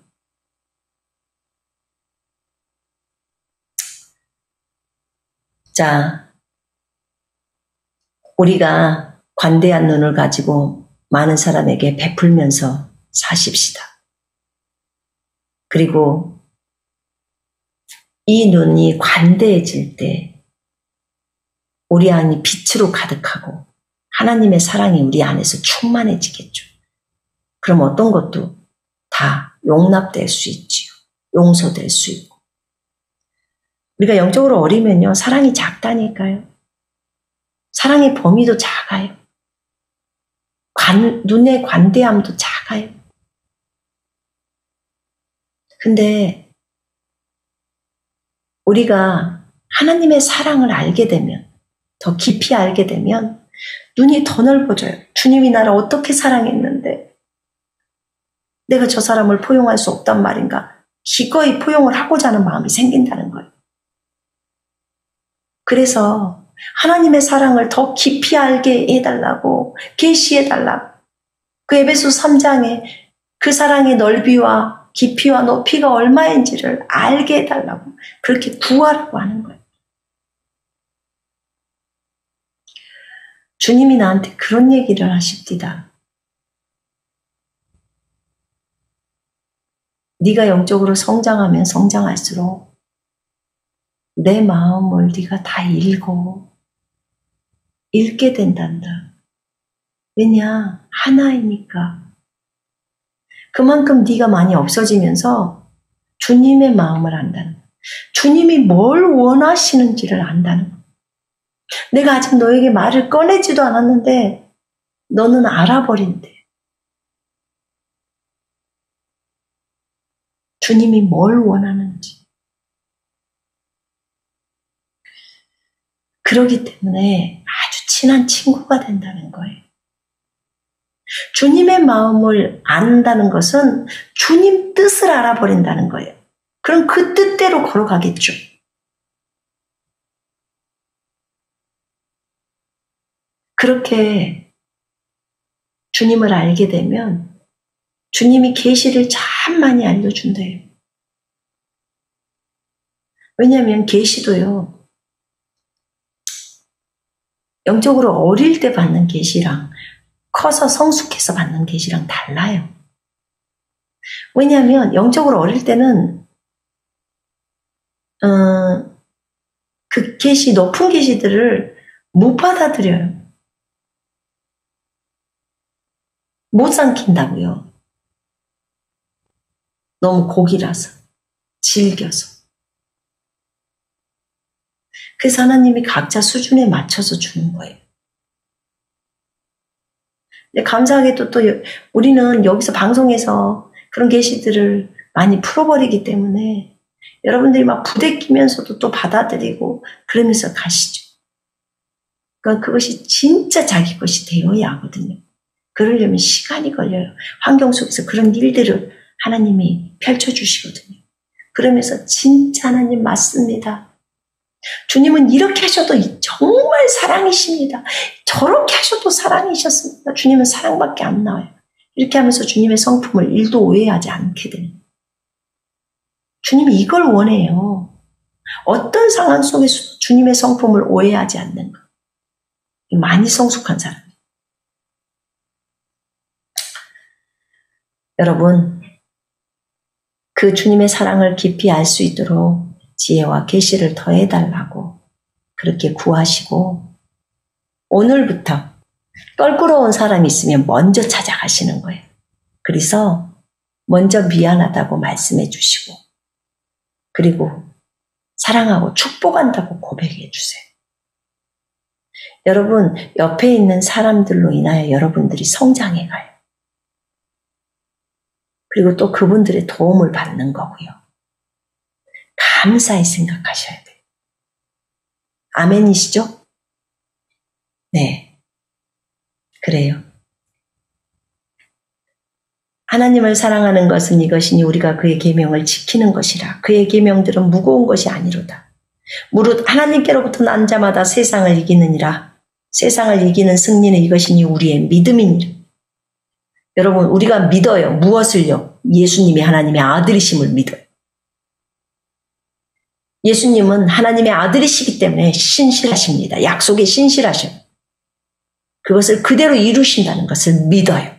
자, 우리가 관대한 눈을 가지고 많은 사람에게 베풀면서 사십시다. 그리고 이 눈이 관대해질 때 우리 안이 빛으로 가득하고 하나님의 사랑이 우리 안에서 충만해지겠죠. 그럼 어떤 것도 다 용납될 수 있지요. 용서될 수 있고. 우리가 영적으로 어리면요, 사랑이 작다니까요. 사랑의 범위도 작아요. 눈의 관대함도 작아요. 근데 우리가 하나님의 사랑을 알게 되면, 더 깊이 알게 되면 눈이 더 넓어져요. 주님이 나를 어떻게 사랑했는데 내가 저 사람을 포용할 수 없단 말인가? 기꺼이 포용을 하고자 하는 마음이 생긴다는 거예요. 그래서 하나님의 사랑을 더 깊이 알게 해달라고, 계시해달라고, 그 에베소 3장에 그 사랑의 넓이와 깊이와 높이가 얼마인지를 알게 해달라고 그렇게 구하라고 하는 거예요. 주님이 나한테 그런 얘기를 하십니다. 네가 영적으로 성장하면 성장할수록 내 마음을 네가 다 읽게 된단다. 왜냐? 하나이니까. 그만큼 네가 많이 없어지면서 주님의 마음을 안다는 거야. 주님이 뭘 원하시는지를 안다는 거야. 내가 아직 너에게 말을 꺼내지도 않았는데 너는 알아버린대. 주님이 뭘 원하는지. 그러기 때문에 아주 친한 친구가 된다는 거예요. 주님의 마음을 안다는 것은 주님 뜻을 알아버린다는 거예요. 그럼 그 뜻대로 걸어가겠죠. 그렇게 주님을 알게 되면 주님이 계시를 참 많이 알려준대요. 왜냐하면 계시도요, 영적으로 어릴 때 받는 계시랑 커서 성숙해서 받는 계시랑 달라요. 왜냐하면 영적으로 어릴 때는 그 계시, 높은 계시들을 못 받아들여요. 못 삼킨다고요. 너무 고기라서, 질겨서. 그래서 하나님이 각자 수준에 맞춰서 주는 거예요. 근데 감사하게도 또 우리는 여기서 방송에서 그런 계시들을 많이 풀어버리기 때문에 여러분들이 막 부대끼면서도 또 받아들이고 그러면서 가시죠. 그러니까 그것이 진짜 자기 것이 되어야 하거든요. 그러려면 시간이 걸려요. 환경 속에서 그런 일들을 하나님이 펼쳐주시거든요. 그러면서 진짜 하나님 맞습니다. 주님은 이렇게 하셔도 정말 사랑이십니다. 저렇게 하셔도 사랑이셨습니다. 주님은 사랑밖에 안 나와요. 이렇게 하면서 주님의 성품을 1도 오해하지 않게 되는 거예요. 주님이 이걸 원해요. 어떤 상황 속에서 주님의 성품을 오해하지 않는 것. 많이 성숙한 사람. 여러분, 그 주님의 사랑을 깊이 알 수 있도록 지혜와 계시를 더해달라고 그렇게 구하시고, 오늘부터 껄끄러운 사람이 있으면 먼저 찾아가시는 거예요. 그래서 먼저 미안하다고 말씀해 주시고, 그리고 사랑하고 축복한다고 고백해 주세요. 여러분, 옆에 있는 사람들로 인하여 여러분들이 성장해 가요. 그리고 또 그분들의 도움을 받는 거고요. 감사히 생각하셔야 돼요. 아멘이시죠? 네. 그래요. 하나님을 사랑하는 것은 이것이니 우리가 그의 계명을 지키는 것이라. 그의 계명들은 무거운 것이 아니로다. 무릇 하나님께로부터 난 자마다 세상을 이기느니라. 세상을 이기는 승리는 이것이니 우리의 믿음이니라. 여러분, 우리가 믿어요. 무엇을요? 예수님이 하나님의 아들이심을 믿어요. 예수님은 하나님의 아들이시기 때문에 신실하십니다. 약속에 신실하셔요. 그것을 그대로 이루신다는 것을 믿어요.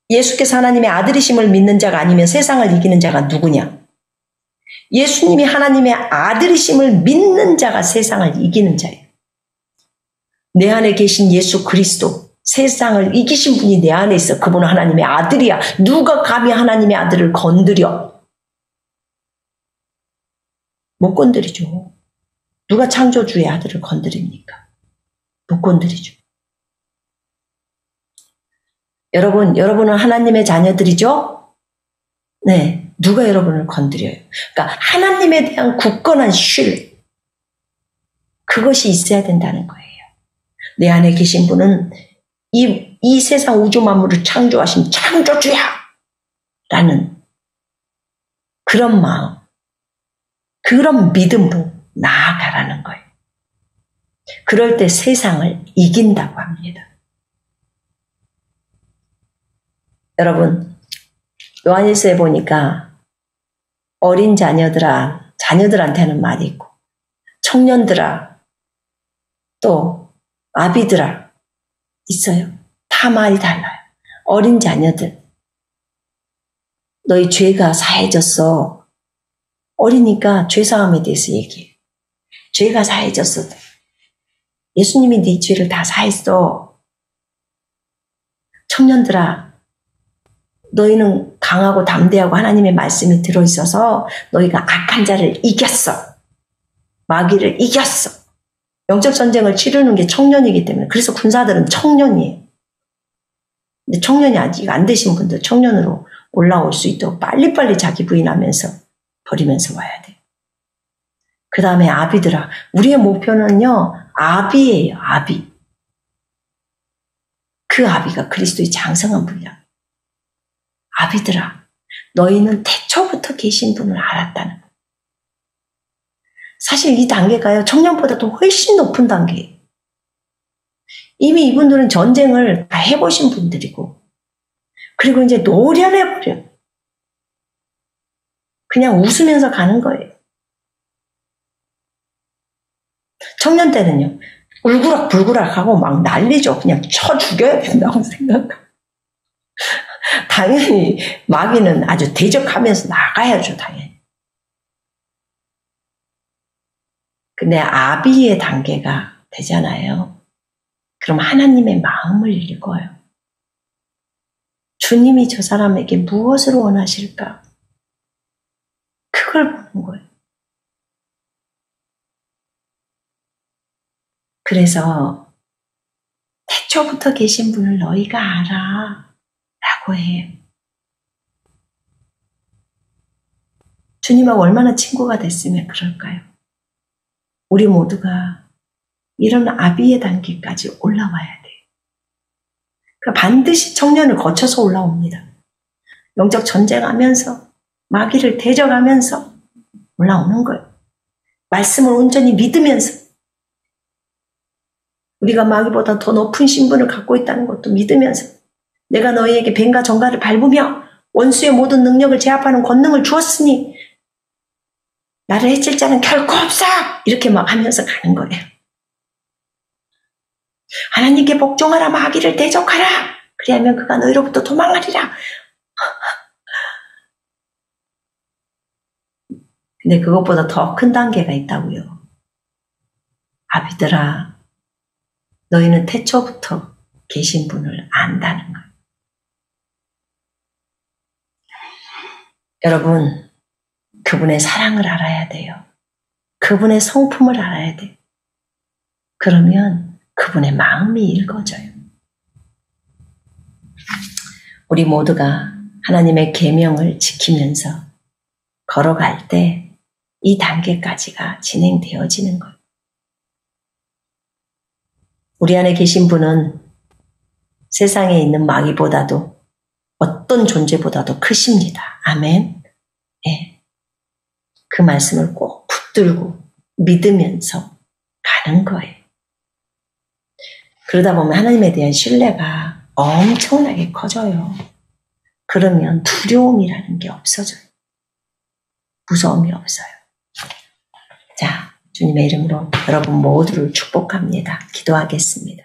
예수께서 하나님의 아들이심을 믿는 자가 아니면 세상을 이기는 자가 누구냐? 예수님이 하나님의 아들이심을 믿는 자가 세상을 이기는 자예요. 내 안에 계신 예수 그리스도, 세상을 이기신 분이 내 안에 있어. 그분은 하나님의 아들이야. 누가 감히 하나님의 아들을 건드려? 못 건드리죠. 누가 창조주의 아들을 건드립니까? 못 건드리죠. 여러분은 하나님의 자녀들이죠? 네. 누가 여러분을 건드려요? 그러니까 하나님에 대한 굳건한 신뢰. 그것이 있어야 된다는 거예요. 내 안에 계신 분은 이 세상 우주 만물을 창조하신 창조주야. 라는 그런 마음, 그런 믿음으로 나아가라는 거예요. 그럴 때 세상을 이긴다고 합니다. 여러분, 요한일서에 보니까 어린 자녀들한테 하는 말이 있고, 청년들아, 또 아비들아 있어요. 다 말이 달라요. 어린 자녀들, 너희 죄가 사해졌어. 어리니까 죄사함에 대해서 얘기해요. 죄가 사해졌어. 예수님이 네 죄를 다 사했어. 청년들아, 너희는 강하고 담대하고 하나님의 말씀이 들어있어서 너희가 악한 자를 이겼어. 마귀를 이겼어. 영적 전쟁을 치르는 게 청년이기 때문에. 그래서 군사들은 청년이에요. 근데 청년이 아직 안 되신 분들 청년으로 올라올 수 있도록 빨리빨리 자기 부인하면서 버리면서 와야 돼요. 그 다음에 아비들아. 우리의 목표는요. 아비예요. 아비. 그 아비가 그리스도의 장성한 분량. 아비들아. 너희는 태초부터 계신 분을 알았다는 거예요. 사실 이 단계가요. 청년보다도 훨씬 높은 단계예요. 이미 이분들은 전쟁을 다 해보신 분들이고 그리고 이제 노련해버려. 그냥 웃으면서 가는 거예요. 청년 때는요. 울그락불그락하고 막 난리죠. 그냥 쳐 죽여야 된다고 생각해요. 당연히 마귀는 아주 대적하면서 나가야죠. 당연히. 근데 아비의 단계가 되잖아요. 그럼 하나님의 마음을 읽어요. 주님이 저 사람에게 무엇을 원하실까? 그걸 보는 거예요. 그래서 태초부터 계신 분을 너희가 알아 라고 해요. 주님하고 얼마나 친구가 됐으면 그럴까요? 우리 모두가 이런 아비의 단계까지 올라와야 돼요. 그러니까 반드시 청년을 거쳐서 올라옵니다. 영적 전쟁하면서 마귀를 대적하면서 올라오는 거예요. 말씀을 온전히 믿으면서 우리가 마귀보다 더 높은 신분을 갖고 있다는 것도 믿으면서 내가 너희에게 뱀과 정갈을 밟으며 원수의 모든 능력을 제압하는 권능을 주었으니 나를 해칠 자는 결코 없어! 이렇게 막 하면서 가는 거예요. 하나님께 복종하라. 마귀를 대적하라. 그리하면 그가 너희로부터 도망하리라. 근데 그것보다 더 큰 단계가 있다고요. 아비들아, 너희는 태초부터 계신 분을 안다는 거예요. 여러분, 그분의 사랑을 알아야 돼요. 그분의 성품을 알아야 돼요. 그러면 그분의 마음이 읽어져요. 우리 모두가 하나님의 계명을 지키면서 걸어갈 때 이 단계까지가 진행되어지는 거예요. 우리 안에 계신 분은 세상에 있는 마귀보다도 어떤 존재보다도 크십니다. 아멘. 네. 그 말씀을 꼭 붙들고 믿으면서 가는 거예요. 그러다 보면 하나님에 대한 신뢰가 엄청나게 커져요. 그러면 두려움이라는 게 없어져요. 무서움이 없어요. 자, 주님의 이름으로 여러분 모두를 축복합니다. 기도하겠습니다.